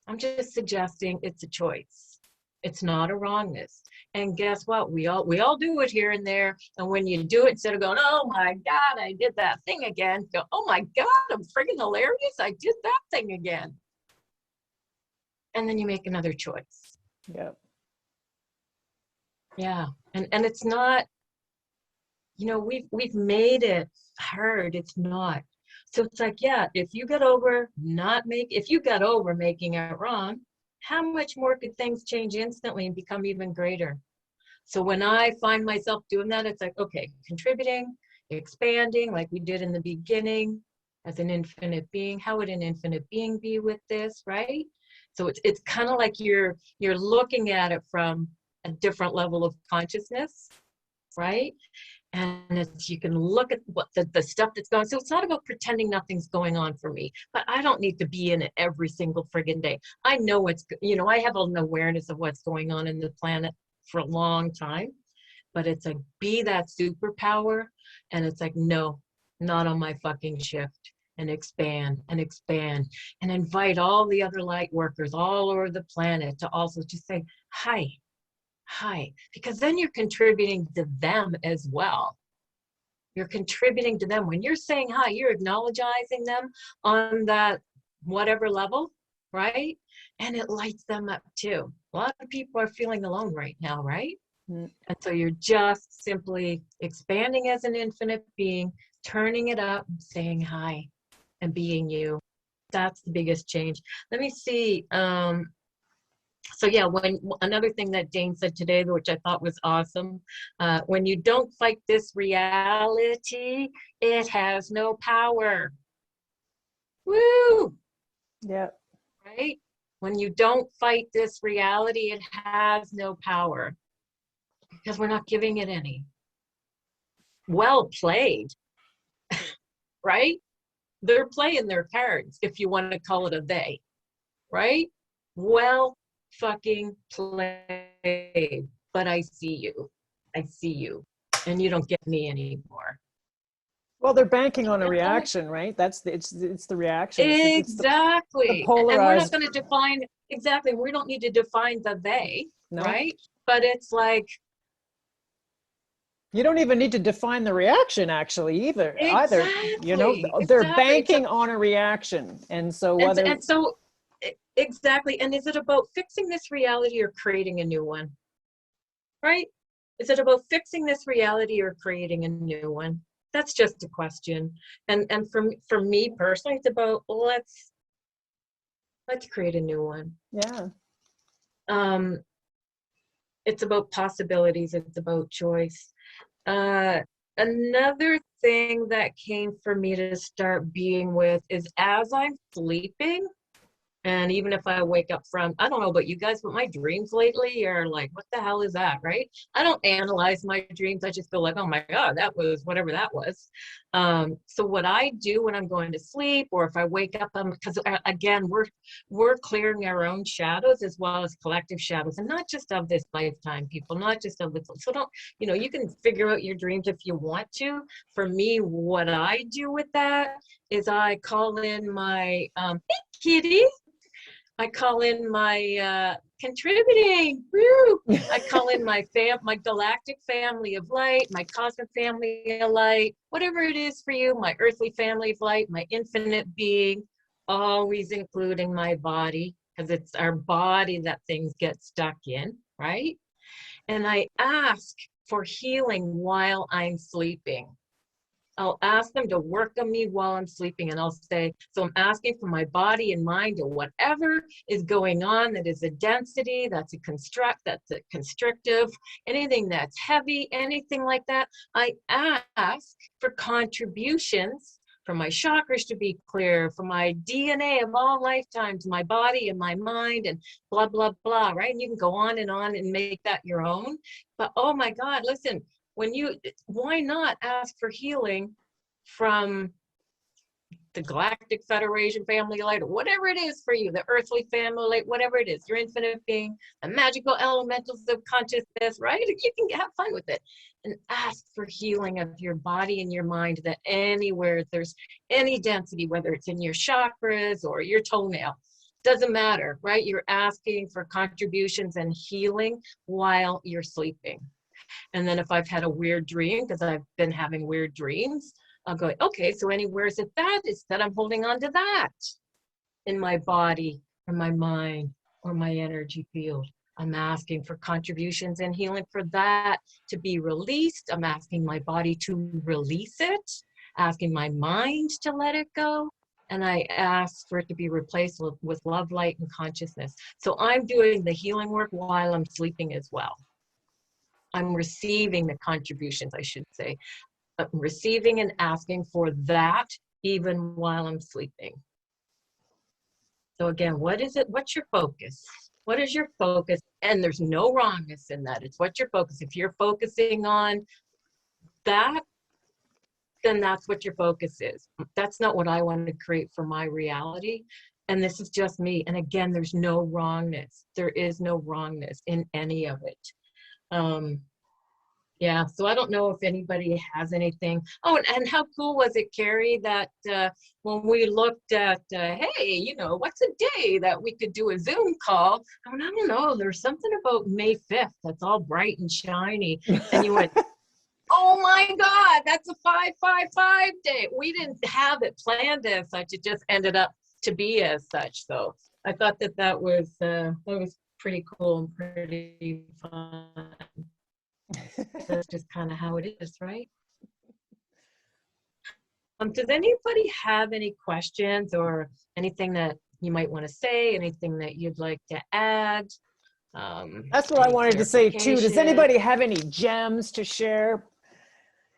I'm just suggesting it's a choice. It's not a wrongness. And guess what? We all do it here and there. And when you do it, instead of going, oh my God, I did that thing again, go, oh my God, I'm freaking hilarious. I did that thing again. And then you make another choice. Yep. Yeah. And it's not, you know, we've made it hard. It's not. So it's like, yeah, if you got over making it wrong, how much more could things change instantly and become even greater? So when I find myself doing that, it's like, okay, contributing, expanding, like we did in the beginning, as an infinite being. How would an infinite being be with this, right? So it's kind of like you're looking at it from a different level of consciousness, right? And it's, you can look at what the stuff that's going on. So it's not about pretending nothing's going on for me, but I don't need to be in it every single friggin' day. I know what's, you know, I have an awareness of what's going on in the planet for a long time, but it's like, be that superpower. And it's like, no, not on my fucking shift. And expand and expand and invite all the other light workers all over the planet to also just say, hi, hi, because then you're contributing to them as well. You're contributing to them. When you're saying hi, you're acknowledging them on that whatever level, right? And it lights them up too. A lot of people are feeling alone right now, right? Mm. And so you're just simply expanding as an infinite being, turning it up, saying hi, and being you. That's the biggest change. Let me see. So yeah, when another thing that Dane said today, which I thought was awesome, when you don't fight this reality, it has no power. Woo! Yeah. Right? When you don't fight this reality, it has no power because we're not giving it any. Well played, right? They're playing their cards, if you want to call it a they, right? Well fucking played, but I see you. I see you, and you don't get me anymore. Well, they're banking on a reaction, right? That's the, it's the reaction. Exactly. The polarized. And we're not going to define, exactly, we don't need to define the they, No. right? But it's like, you don't even need to define the reaction actually either. exactly, You know, they're exactly. banking on a reaction. And so whether and so exactly. And is it about fixing this reality or creating a new one? Right? Is it about fixing this reality or creating a new one? That's just a question. And for me personally, it's about let's create a new one. yeah. It's about possibilities. It's about choice. Another thing that came for me to start being with is as I'm sleeping, and even if I wake up from, I don't know about you guys, but my dreams lately are like, what the hell is that, right? I don't analyze my dreams. I just feel like, oh my God, that was whatever that was. So what I do when I'm going to sleep, or if I wake up, because again, we're clearing our own shadows as well as collective shadows, and not just of this lifetime, people, not just of this. So don't, you know, you can figure out your dreams if you want to. For me, what I do with that is I call in my kitty. I call in my contributing. Woo! I call in my galactic family of light, my cosmic family of light, whatever it is for you, my earthly family of light, my infinite being, always including my body, because it's our body that things get stuck in, right? And I ask for healing while I'm sleeping. I'll ask them to work on me while I'm sleeping, and I'll say, so I'm asking for my body and mind or whatever is going on that is a density, that's a constrictive, anything that's heavy, anything like that. I ask for contributions for my chakras to be clear, for my DNA of all lifetimes, my body and my mind and blah, blah, blah, right? And you can go on and make that your own. But oh my God, listen, why not ask for healing from the Galactic Federation family light, or whatever it is for you, the earthly family light, whatever it is, your infinite being, the magical elementals of consciousness, right? You can have fun with it and ask for healing of your body and your mind, that anywhere there's any density, whether it's in your chakras or your toenail, doesn't matter, right? You're asking for contributions and healing while you're sleeping. And then if I've had a weird dream, because I've been having weird dreams, I'll go, okay, so anywhere is it that is that I'm holding on to that in my body or my mind or my energy field. I'm asking for contributions and healing for that to be released. I'm asking my body to release it, asking my mind to let it go. And I ask for it to be replaced with love, light, and consciousness. So I'm doing the healing work while I'm sleeping as well. I'm receiving the contributions, I should say. I'm receiving and asking for that even while I'm sleeping. So again, what is it? What's your focus? What is your focus? And there's no wrongness in that. It's what's your focus. If you're focusing on that, then that's what your focus is. That's not what I want to create for my reality. And this is just me. And again, there's no wrongness. There is no wrongness in any of it. Yeah, so I don't know if anybody has anything. Oh, and how cool was it, Carrie, that when we looked at, hey, you know, what's a day that we could do a Zoom call? I mean, I don't know, there's something about May 5th that's all bright and shiny. And you went, oh my God, that's a 555 day. We didn't have it planned as such. It just ended up to be as such. So I thought that was pretty cool and pretty fun. That's just kind of how it is, right? Does anybody have any questions or anything that you might want to say, anything that you'd like to add? That's what I wanted to say too. Does anybody have any gems to share?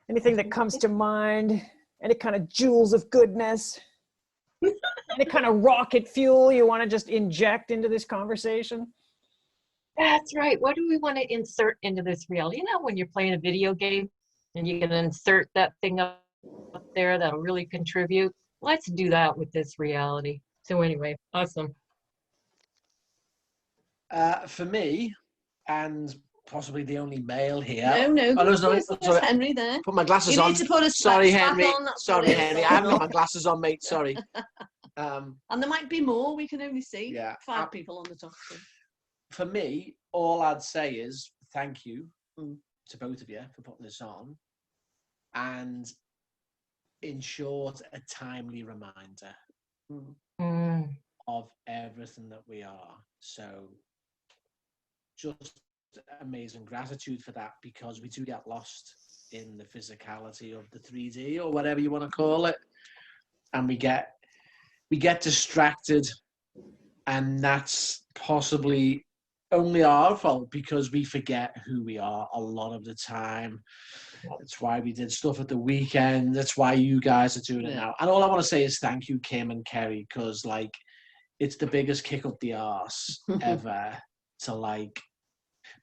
Anything that comes to mind? Any kind of jewels of goodness? Any kind of rocket fuel you want to just inject into this conversation? That's right. What do we want to insert into this reel? You know, when you're playing a video game and you can insert that thing up there that'll really contribute. Let's do that with this reality. So anyway, awesome. For me, and possibly the only male here. No, Oh, no, there's sorry. Henry there. Put my glasses You on. need to put a Sorry, strap Henry. on, that's Sorry, what it is. Henry. I haven't got my glasses on, mate. Sorry. And there might be more. We can only see Yeah. 5 people on the top. For me, all I'd say is thank you to both of you for putting this on. And in short, a timely reminder of everything that we are. So just amazing gratitude for that, because we do get lost in the physicality of the 3D or whatever you want to call it. And we get distracted, and that's possibly only our fault because we forget who we are a lot of the time. That's why we did stuff at the weekend. That's why you guys are doing it now. And all I want to say is thank you, Kim and Kerry, because like it's the biggest kick up the arse ever to like,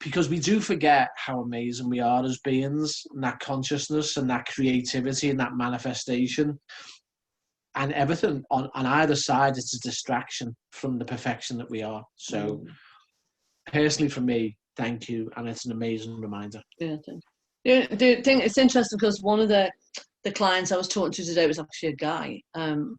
because we do forget how amazing we are as beings, and that consciousness and that creativity and that manifestation. And everything on either side is a distraction from the perfection that we are. So personally for me, thank you. And it's an amazing reminder. Yeah, the thing, it's interesting because one of the clients I was talking to today was actually a guy. And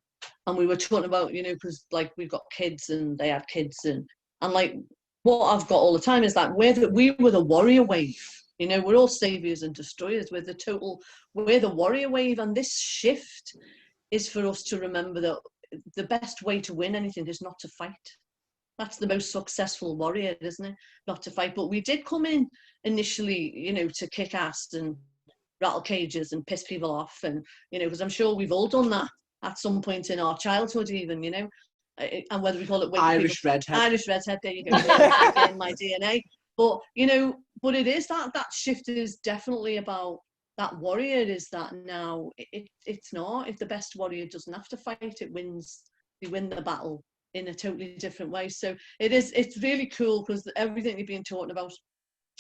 we were talking about, you know, because like we've got kids and they had kids and like what I've got all the time is that we were the warrior wave. You know, we're all saviors and destroyers. We're the warrior wave. And this shift is for us to remember that the best way to win anything is not to fight. That's the most successful warrior, isn't it? Not to fight. But we did come in initially, you know, to kick ass and rattle cages and piss people off. And, you know, because I'm sure we've all done that at some point in our childhood even, you know. And whether we call it Irish redhead. Irish redhead, there you go. In my DNA. But, you know, but it is that shift is definitely about that warrior. Is that now it's not. If the best warrior doesn't have to fight, they win the battle in a totally different way. So it's really cool because everything you've been talking about,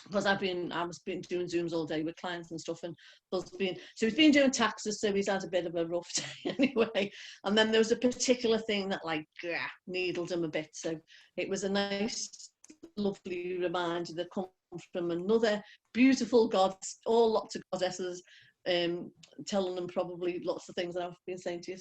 because I was doing Zooms all day with clients and stuff, and he's been doing taxes, so he's had a bit of a rough day anyway. And then there was a particular thing that like needled him a bit. So it was a nice, lovely reminder that comes from another beautiful goddess, all lots of goddesses, telling them probably lots of things that I've been saying to you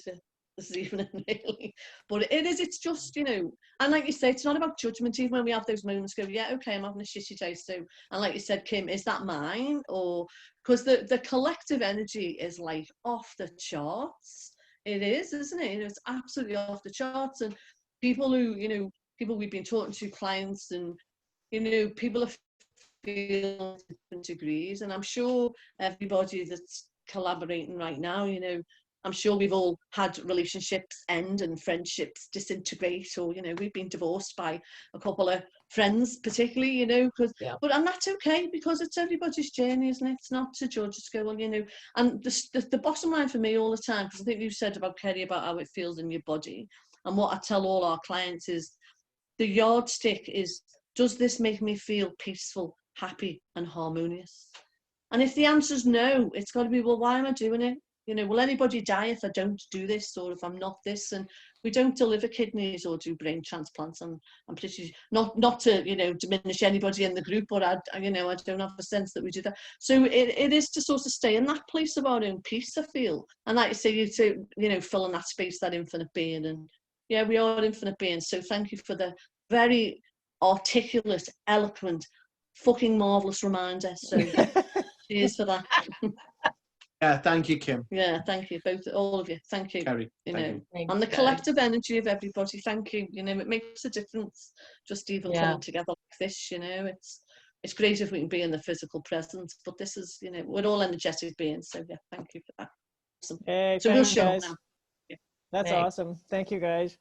this evening, really. But it's just, you know, and like you say, it's not about judgment. Even when we have those moments, go, yeah, okay, I'm having a shitty day. So, and like you said, Kim, is that mine? Or because the collective energy is like off the charts. It is, isn't it? It's absolutely off the charts. And people we've been talking to, clients, and you know, people are feeling different degrees. And I'm sure everybody that's collaborating right now, you know, I'm sure we've all had relationships end and friendships disintegrate, or, you know, we've been divorced by a couple of friends, particularly, you know, and that's okay, because it's everybody's journey, isn't it? It's not to judge, it's go, well, you know, and the bottom line for me all the time, because I think you said about Kerry, about how it feels in your body, and what I tell all our clients is the yardstick is, does this make me feel peaceful, happy and harmonious? And if the answer is no, it's got to be, well, why am I doing it? You know, will anybody die if I don't do this, or if I'm not this? And we don't deliver kidneys or do brain transplants. I'm pretty, not to, you know, diminish anybody in the group, but I don't have a sense that we do that. So it is to sort of stay in that place of our own peace, I feel. And like you say, to, you know, fill in that space, that infinite being. And yeah, we are infinite beings. So thank you for the very articulate, eloquent, fucking marvelous reminder. So cheers for that. Yeah, thank you, Kim. Yeah, thank you, both, all of you. Thank you. Kerry, You thank know, you. Thanks, and the guys. collective energy of everybody. Thank you. You know, it makes a difference. Just even Yeah. coming together like this. You know, it's great if we can be in the physical presence, but this is, you know, we're all energetic beings. So yeah, thank you for that. Awesome. Hey, So we'll thanks, show guys. now. Yeah. That's Thanks. awesome. Thank you, guys.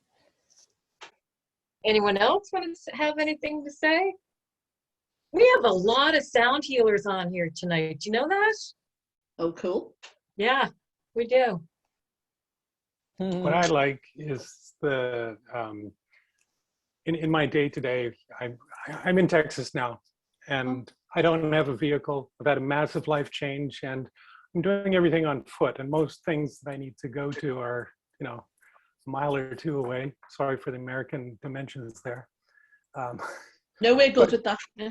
Anyone else want to have anything to say? We have a lot of sound healers on here tonight. Do you know that? Oh, cool. Yeah, we do. What I like is the in my day to day. I'm in Texas now, and I don't have a vehicle. I've had a massive life change, and I'm doing everything on foot. And most things that I need to go to are, you know, a mile or two away. Sorry for the American dimensions there. No, we're good with that. Yeah.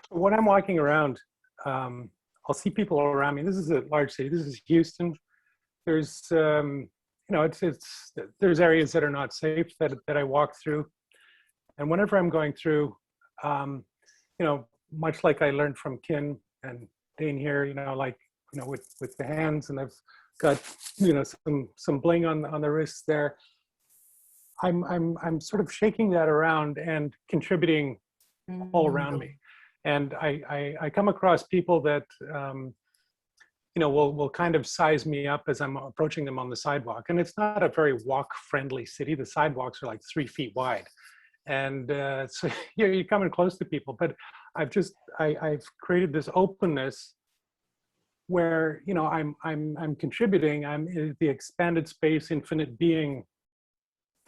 When I'm walking around, I'll see people around me. This is a large city. This is Houston. There's, you know, there's areas that are not safe that I walk through. And whenever I'm going through, you know, much like I learned from Kim and Dane here, you know, like, you know, with the hands, and I've got, you know, some bling on the wrists there. I'm sort of shaking that around and contributing all around me. And I come across people that, you know, will kind of size me up as I'm approaching them on the sidewalk. And it's not a very walk-friendly city. The sidewalks are like 3 feet wide. And so you're coming close to people. But I've created this openness where, you know, I'm contributing. I'm in the expanded space, infinite being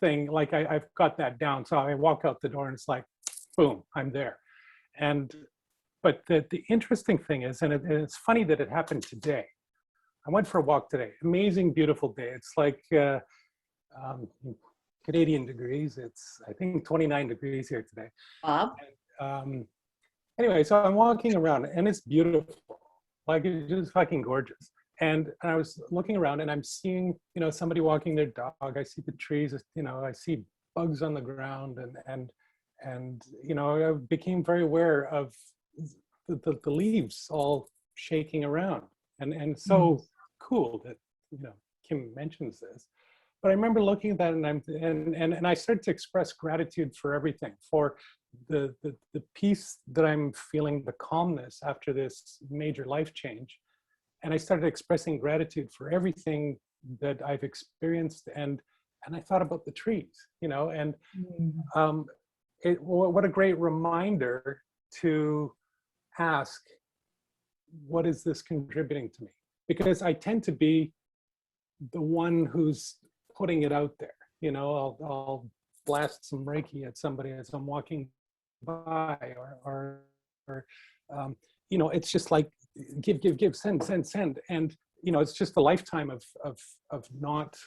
thing. Like I've got that down. So I walk out the door and it's like, boom, I'm there. But the interesting thing is, and it's funny that it happened today. I went for a walk today. Amazing, beautiful day. It's like Canadian degrees. It's, I think, 29 degrees here today. Bob. Anyway, so I'm walking around and it's beautiful. Like, it's just fucking gorgeous. And I was looking around and I'm seeing, you know, somebody walking their dog. I see the trees, you know, I see bugs on the ground, and you know, I became very aware of the leaves all shaking around, and so cool that, you know, Kim mentions this. But I remember looking at that, and I started to express gratitude for everything, for the peace that I'm feeling, the calmness after this major life change. And I started expressing gratitude for everything that I've experienced, and I thought about the trees, you know, and what a great reminder to ask, what is this contributing to me? Because I tend to be the one who's putting it out there. You know, I'll blast some Reiki at somebody as I'm walking by, or you know, it's just like give, send. And, you know, it's just a lifetime of not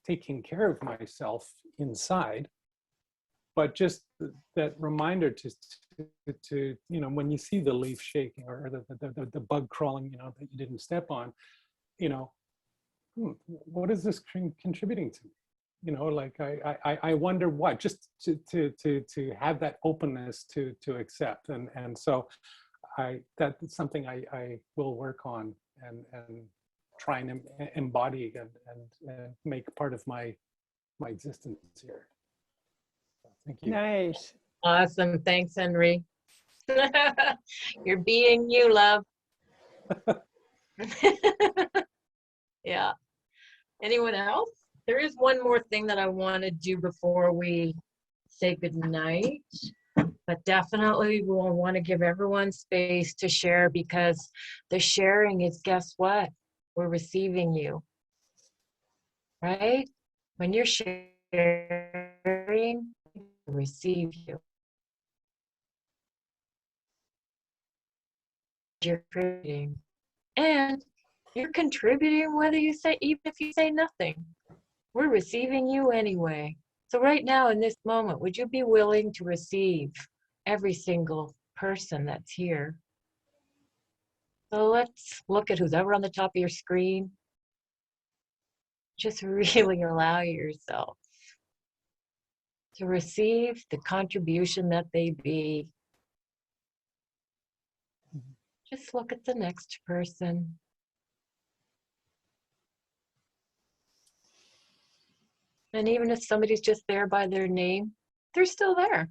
taking care of myself inside. But just that reminder to you know, when you see the leaf shaking, or the bug crawling, you know, that you didn't step on, you know, what is this contributing to? You know, like I wonder what, just to have that openness to accept, and so that's something I will work on and try and embody and make part of my existence here. Thank you. Nice. Awesome. Thanks, Henry. You're being you, love. Yeah. Anyone else? There is one more thing that I want to do before we say goodnight, but definitely we'll want to give everyone space to share, because the sharing is, guess what? We're receiving you, right? When you're sharing, receive you. you're contributing. And you're contributing whether you say, even if you say nothing. We're receiving you anyway. So right now in this moment, would you be willing to receive every single person that's here? So let's look at who's ever on the top of your screen. Just really allow yourself to receive the contribution that they be. Just look at the next person. And even if somebody's just there by their name, they're still there.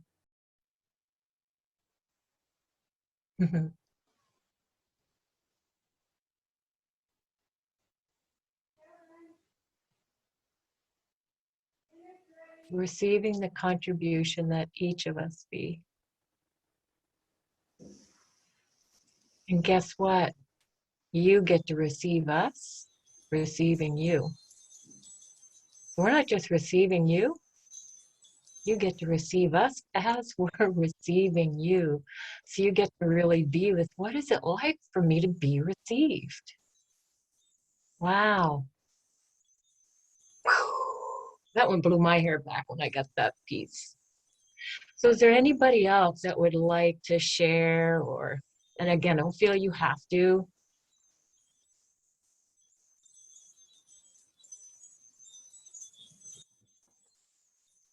Receiving the contribution that each of us be. And guess what? You get to receive us receiving you. We're not just receiving you. You get to receive us as we're receiving you. So you get to really be with, what is it like for me to be received? Wow. That one blew my hair back when I got that piece. So is there anybody else that would like to share, or, and again, don't feel you have to.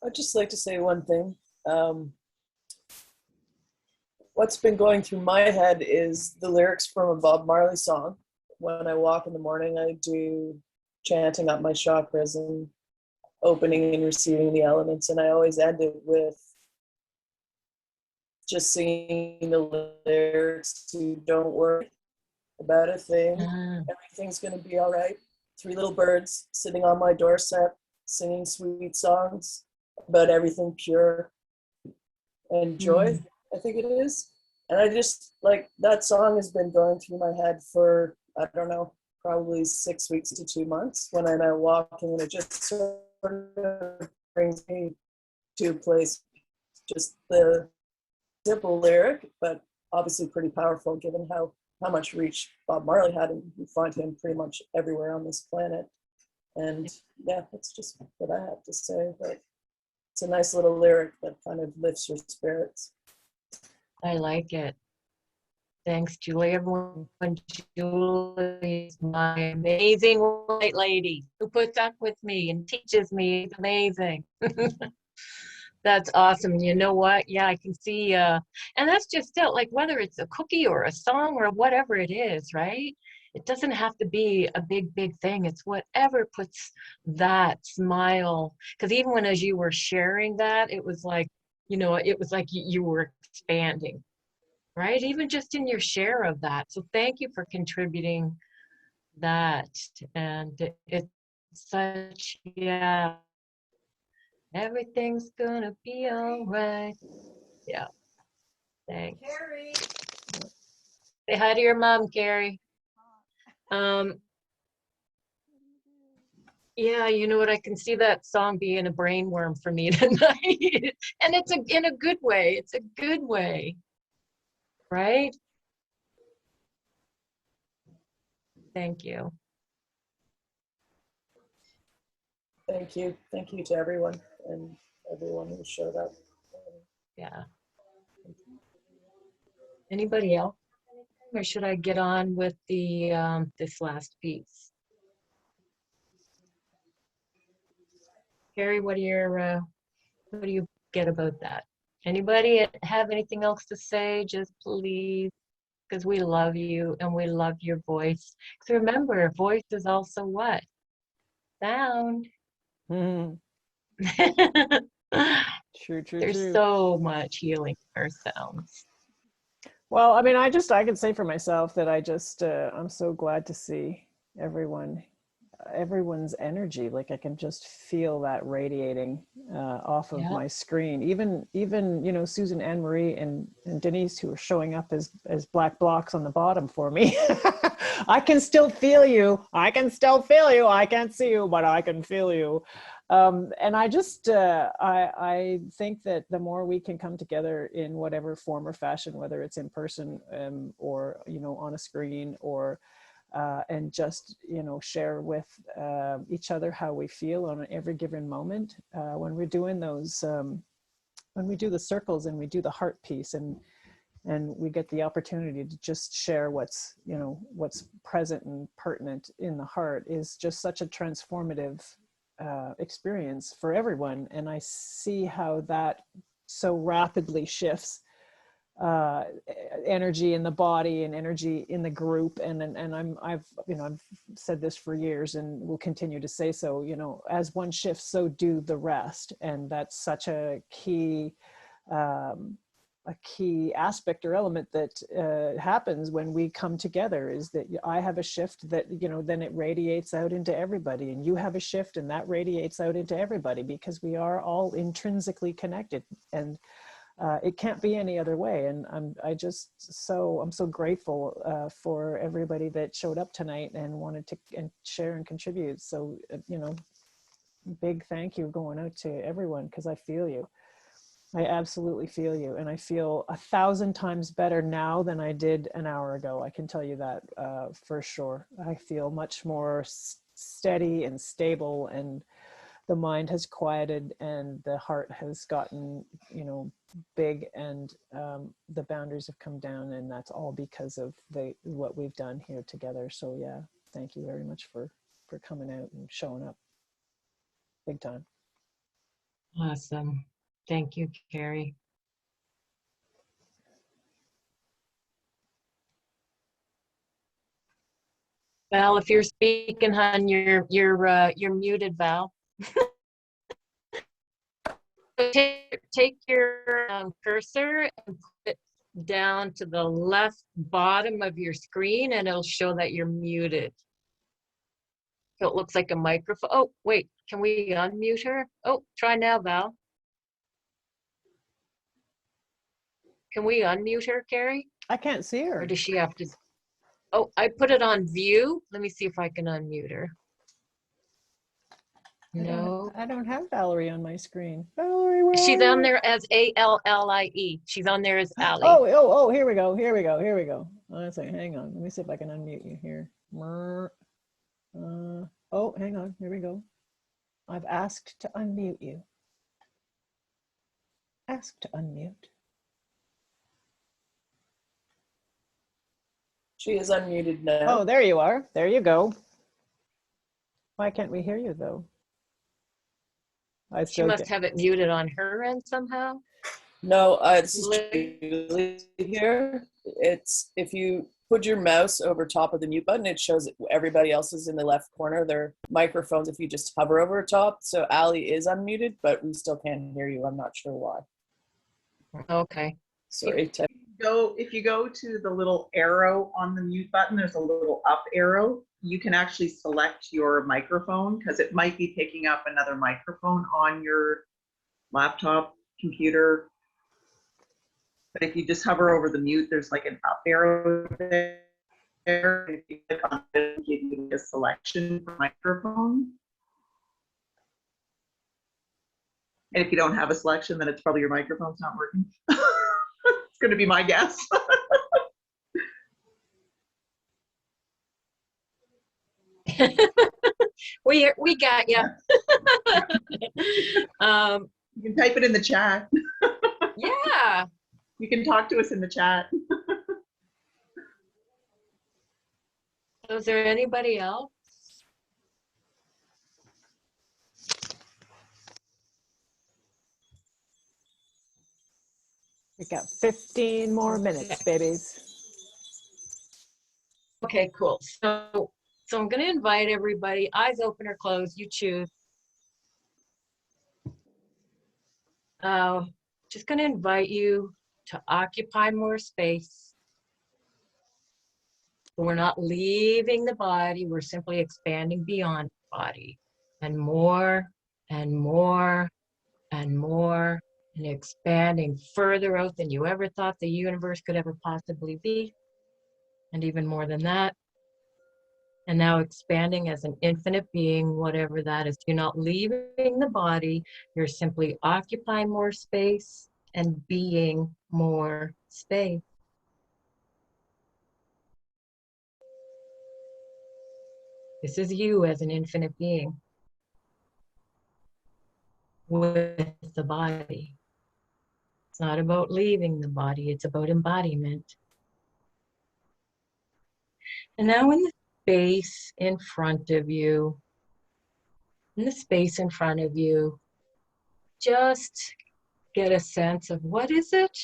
I'd just like to say one thing. What's been going through my head is the lyrics from a Bob Marley song. When I walk in the morning, I do chanting up my chakras and opening and receiving the elements. And I always end it with just singing the lyrics to "Don't worry about a thing. Everything's going to be all right." 3 little birds sitting on my doorstep, singing sweet songs about everything pure and joy, I think it is. And I just, like, that song has been going through my head for, I don't know, probably 6 weeks to 2 months when I'm out walking, and it just sort of brings me to a place, just the simple lyric, but obviously pretty powerful given how much reach Bob Marley had, and you find him pretty much everywhere on this planet. And yeah, that's just what I have to say. But it's a nice little lyric that kind of lifts your spirits. I like it. Thanks, Julie. Everyone, Julie is my amazing white lady who puts up with me and teaches me. It's amazing. That's awesome. You know what? Yeah, I can see, and that's just it, like whether it's a cookie or a song or whatever it is, right? It doesn't have to be a big, big thing. It's whatever puts that smile. Because even when, as you were sharing that, it was like, you know, it was like you were expanding, right? Even just in your share of that. So thank you for contributing that. And it's such, yeah, everything's gonna be all right. Yeah, thanks. Carrie. Say hi to your mom, Carrie. Yeah, you know what? I can see that song being a brainworm for me tonight. And it's in a good way. It's a good way, right? Thank you. Thank you. Thank you to everyone and everyone who showed up. Yeah. Anybody else? Or should I get on with the this last piece? Carrie, what do you get about that? Anybody have anything else to say? Just please, because we love you and we love your voice. Because remember, voice is also what? Sound. Mhm. True, true, There's true. so much healing in our sounds. Well, I mean, I can say for myself that I'm so glad to see everyone's energy. Like I can just feel that radiating off of my screen. Even you know, Susan, Anne Marie, and Denise, who are showing up as black blocks on the bottom for me. I can still feel you. I can still feel you. I can't see you, but I can feel you. And I just, I think that the more we can come together in whatever form or fashion, whether it's in person or, you know, on a screen or, and just, you know, share with each other how we feel on every given moment. When we're doing those, when we do the circles and we do the heart piece and we get the opportunity to just share what's, you know, what's present and pertinent in the heart is just such a transformative experience for everyone. And I see how that so rapidly shifts energy in the body and energy in the group. And I've, you know, I've said this for years and will continue to say so, you know, as one shifts, so do the rest. And that's such a key aspect or element that happens when we come together, is that I have a shift that, you know, then it radiates out into everybody, and you have a shift and that radiates out into everybody, because we are all intrinsically connected, and it can't be any other way. And I'm so grateful for everybody that showed up tonight and wanted to share and contribute. So, you know, big thank you going out to everyone, because I feel you. I absolutely feel you. And I feel 1,000 times better now than I did an hour ago. I can tell you that for sure. I feel much more steady and stable, and the mind has quieted and the heart has gotten, you know, big, and the boundaries have come down, and that's all because of what we've done here together. So yeah, thank you very much for coming out and showing up big time. Awesome. Thank you, Carrie. Val, if you're speaking, hon, you're muted, Val. Take your cursor and put it down to the left bottom of your screen, and it'll show that you're muted. So it looks like a microphone. Oh, wait, can we unmute her? Oh, try now, Val. Can we unmute her, Carrie? I can't see her. Or does she have to? Oh, I put it on view. Let me see if I can unmute her. No. I don't have Valerie on my screen. Valerie, where She's are on you? there as Allie. She's on there as Allie. Oh, here we go. Let's see, hang on. Let me see if I can unmute you here. Oh, hang on. Here we go. I've asked to unmute you. Ask to unmute. She is unmuted now. Oh, there you are. There you go. Why can't we hear you though? She must have it muted on her end somehow. No, this is Julie here. It's if you put your mouse over top of the mute button, it shows everybody else is in the left corner. Their microphones, if you just hover over top. So Allie is unmuted, but we still can't hear you. I'm not sure why. Okay. Sorry. If you go to the little arrow on the mute button, there's a little up arrow. You can actually select your microphone, because it might be picking up another microphone on your laptop, computer. But if you just hover over the mute, there's like an up arrow there. If you click on it, it'll give you a selection for microphone. And if you don't have a selection, then it's probably your microphone's not working. It's going to be my guess. we got you. You can type it in the chat. Yeah. You can talk to us in the chat. Is there anybody else? We got 15 more minutes, babies. Okay, cool. So I'm going to invite everybody, eyes open or closed, you choose. Just going to invite you to occupy more space. We're not leaving the body, we're simply expanding beyond the body, and more and more and more, and expanding further out than you ever thought the universe could ever possibly be, and even more than that. And now expanding as an infinite being, whatever that is. You're not leaving the body, you're simply occupying more space and being more space. This is you as an infinite being with the body. It's not about leaving the body, it's about embodiment. And now in the space in front of you, just get a sense of what is it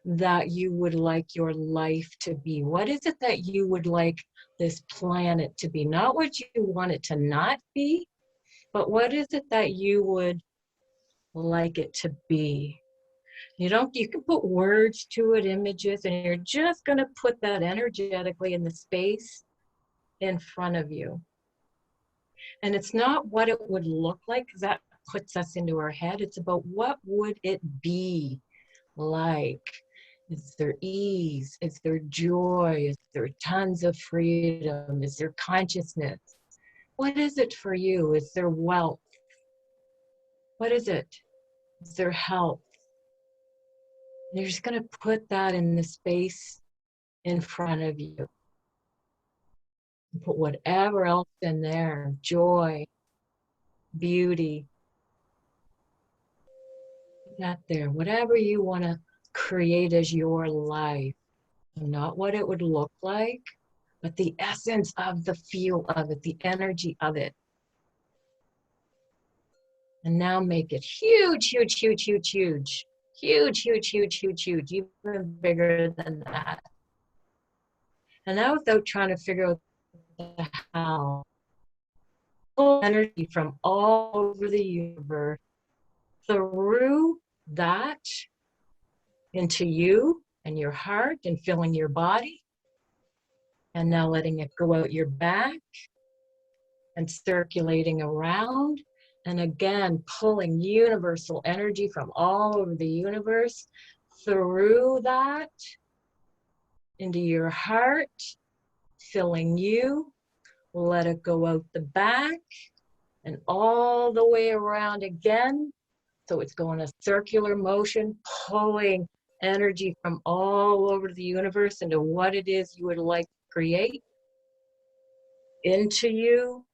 that you would like your life to be? What is it that you would like this planet to be? Not what you want it to not be, but what is it that you would like it to be? You can put words to it, images, and you're just going to put that energetically in the space in front of you. And it's not what it would look like, because that puts us into our head. It's about what would it be like? Is there ease? Is there joy? Is there tons of freedom? Is there consciousness? What is it for you? Is there wealth? What is it? Is there health? You're just going to put that in the space in front of you. Put whatever else in there, joy, beauty, put that there, whatever you want to create as your life. Not what it would look like, but the essence of the feel of it, the energy of it. And now make it huge, huge, huge, huge, huge. Huge, huge, huge, huge, huge, even bigger than that. And now without trying to figure out the how, pull energy from all over the universe through that into you and your heart and filling your body. And now letting it go out your back and circulating around. And again, pulling universal energy from all over the universe through that into your heart, filling you. Let it go out the back and all the way around again. So it's going a circular motion, pulling energy from all over the universe into what it is you would like to create, into you,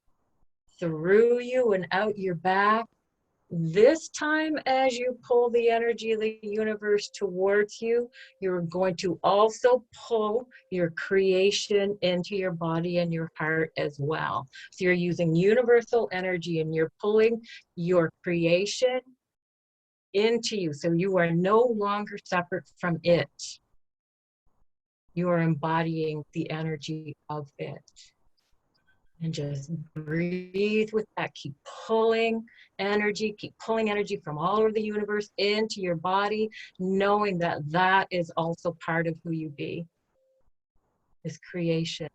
through you, and out your back. This time, as you pull the energy of the universe towards you, you're going to also pull your creation into your body and your heart as well. So you're using universal energy and you're pulling your creation into you. So you are no longer separate from it. You are embodying the energy of it. And just breathe with that. Keep pulling energy from all over the universe into your body, knowing that that is also part of who you be, this creation.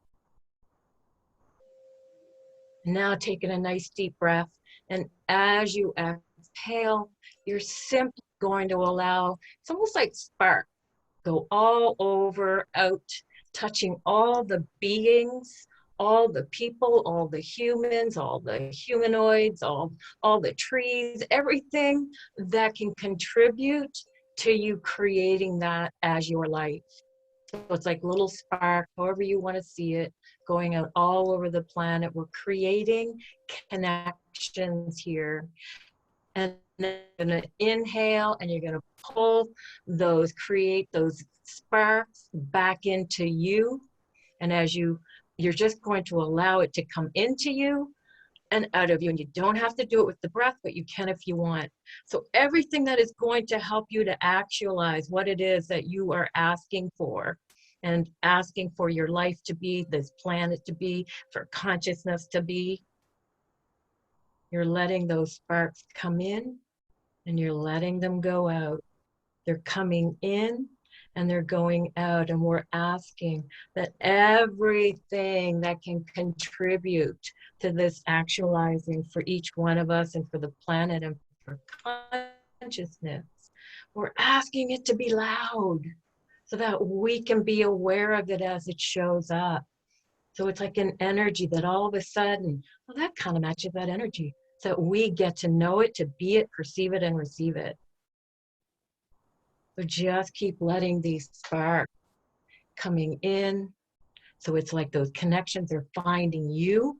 Now taking a nice deep breath, and as you exhale, you're simply going to allow, it's almost like spark, go all over, out, touching all the beings, all the people, all the humans, all the humanoids, all the trees, everything that can contribute to you creating that as your life. So it's like little spark, however you want to see it, going out all over the planet. We're creating connections here. And then you're going to inhale and you're going to pull those, create those sparks back into you. And as you're just going to allow it to come into you and out of you. And you don't have to do it with the breath, but you can if you want. So everything that is going to help you to actualize what it is that you are asking for, and asking for your life to be, this planet to be, for consciousness to be, you're letting those sparks come in and you're letting them go out. They're coming in and they're going out, and we're asking that everything that can contribute to this actualizing for each one of us and for the planet and for consciousness, we're asking it to be loud so that we can be aware of it as it shows up. So it's like an energy that all of a sudden, well, that kind of matches that energy. So we get to know it, to be it, perceive it, and receive it. So just keep letting these sparks coming in. So it's like those connections are finding you.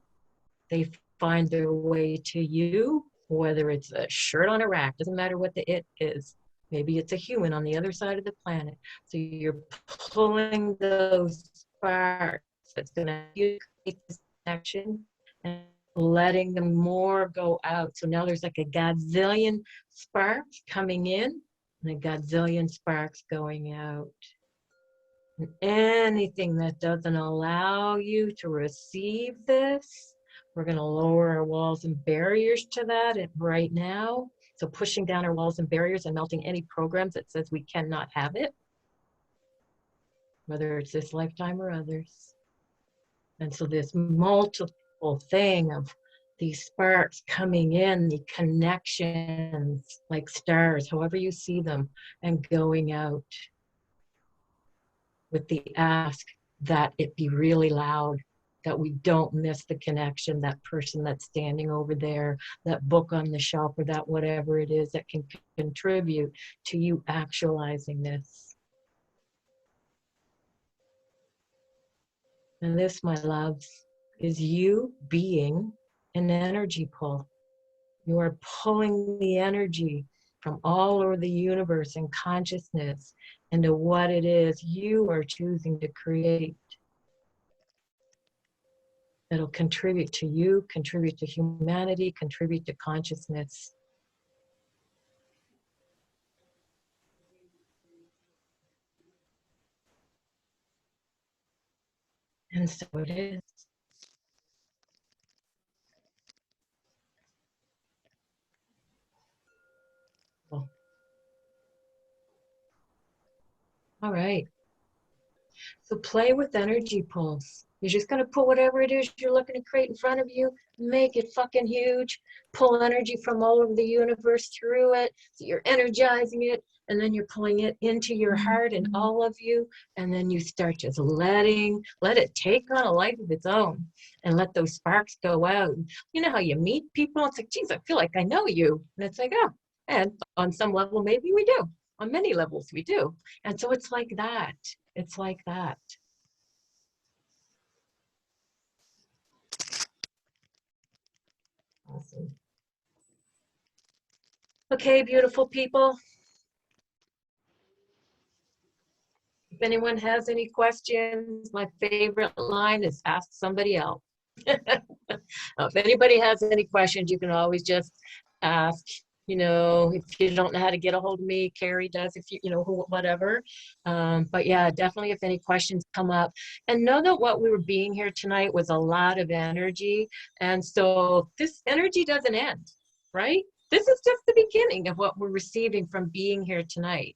They find their way to you, whether it's a shirt on a rack, doesn't matter what the it is. Maybe it's a human on the other side of the planet. So you're pulling those sparks that's going to create this connection and letting them more go out. So now there's like a gazillion sparks coming in and a gazillion sparks going out. And anything that doesn't allow you to receive this, we're going to lower our walls and barriers to that right now. So pushing down our walls and barriers and melting any programs that says we cannot have it, whether it's this lifetime or others. And so this multiple thing of these sparks coming in, the connections like stars, however you see them, and going out with the ask that it be really loud, that we don't miss the connection, that person that's standing over there, that book on the shelf, or that whatever it is that can contribute to you actualizing this. And this, my loves, is you being an energy pull. You are pulling the energy from all over the universe and consciousness into what it is you are choosing to create. That'll contribute to you, contribute to humanity, contribute to consciousness. And so it is. Cool. All right. So play with energy pulls. You're just going to put whatever it is you're looking to create in front of you, make it fucking huge, pull energy from all over the universe through it. So you're energizing it, and then you're pulling it into your heart and all of you. And then you start just let it take on a life of its own and let those sparks go out. You know how you meet people? It's like, geez, I feel like I know you. And it's like, oh, and on some level, maybe we do. On many levels, we do. And so it's like that. It's like that. Awesome. Okay, beautiful people. If anyone has any questions, my favorite line is ask somebody else. If anybody has any questions, you can always just ask. You know, if you don't know how to get a hold of me, Carrie does, if you know, whatever. But yeah, definitely if any questions come up. And know that what we were being here tonight was a lot of energy. And so this energy doesn't end, right? This is just the beginning of what we're receiving from being here tonight.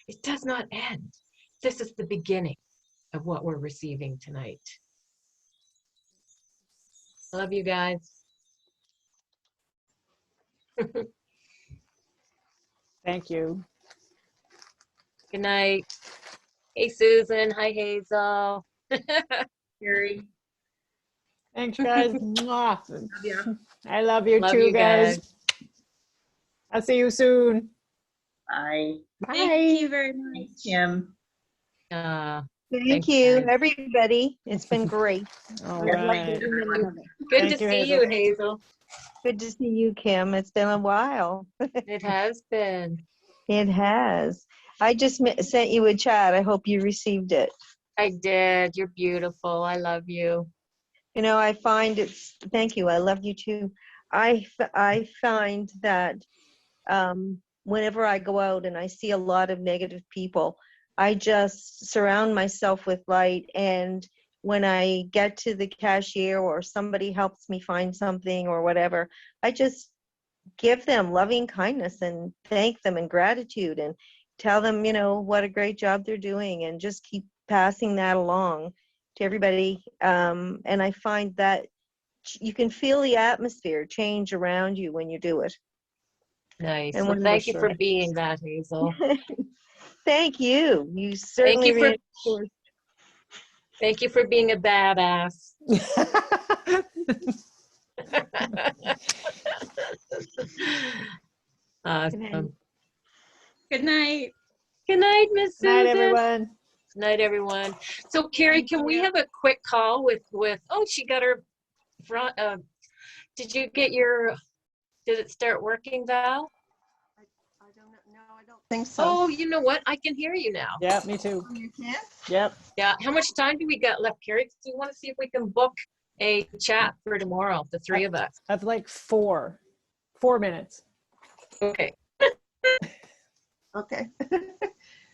It does not end. This is the beginning of what we're receiving tonight. I love you guys. Thank you. Good night. Hey, Susan. Hi, Hazel. Carrie. Thanks, guys. Mwah. Yeah. I love you Love too, you guys. guys. I'll see you soon. Bye. Bye. Thank you very much. Thanks, Kim. Thank Thanks, you, guys. everybody. It's been great. All Yeah. I've liked right. every minute of it. Good Thank to you, see Hazel. you, Hazel. Good to see you, Kim. It's been a while. It has been. It has. I just sent you a chat. I hope you received it. I did. You're beautiful. I love you. You know, I find thank you. I love you too. I find that whenever I go out and I see a lot of negative people, I just surround myself with light. And when I get to the cashier or somebody helps me find something or whatever, I just give them loving kindness and thank them in gratitude and tell them, you know, what a great job they're doing, and just keep passing that along to everybody. And I find that you can feel the atmosphere change around you when you do it. Nice. And Well, when thank you for being that, Hazel. Thank you. You Thank certainly you for reinforced. Thank you for being a badass. Awesome. Good night. Good night, Miss Good night, Susan. everyone. Good night, everyone. So, Carrie, can we have a quick call with? Oh, she got her front. Did you get your? Did it start working, Val? I don't know. No, I don't think so. Oh, you know what? I can hear you now. Yeah, me too. You can? Yep. Yeah. How much time do we got left, Carrie? Do you want to see if we can book a chat for tomorrow, the three of us? I've like 4 minutes. Okay. Okay.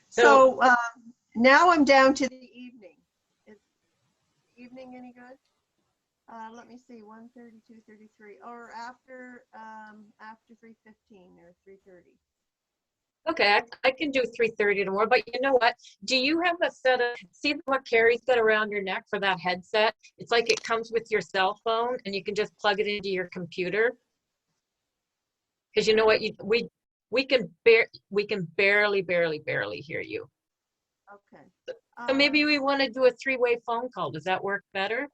So- So now I'm down to the evening. Is evening any good? Let me see, 1:30, 2:33, or after 3:15 or 3:30. Okay, I can do 3:30 tomorrow, but you know what? Do you have a set of, see what Carrie's got around your neck for that headset? It's like it comes with your cell phone and you can just plug it into your computer. Because you know what, we can barely hear you. Okay. So maybe we want to do a 3-way phone call. Does that work better?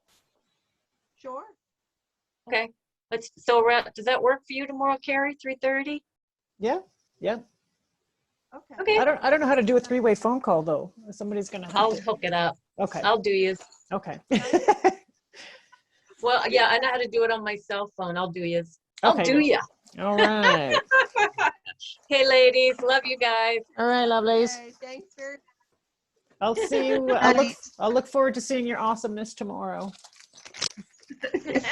Sure. Okay, does that work for you tomorrow, Carrie, 3:30? Yeah. Yeah. Okay. Okay, I don't know how to do a 3-way phone call though. Somebody's gonna have I'll to. hook it up. Okay. I'll do you. Okay. Well, yeah, I know how to do it on my cell phone. I'll do you. I'll Okay. do ya. All right. Hey, ladies, love you guys. All right, lovelies. Okay, thanks very I'll see you. I'll look forward to seeing your awesomeness tomorrow. much.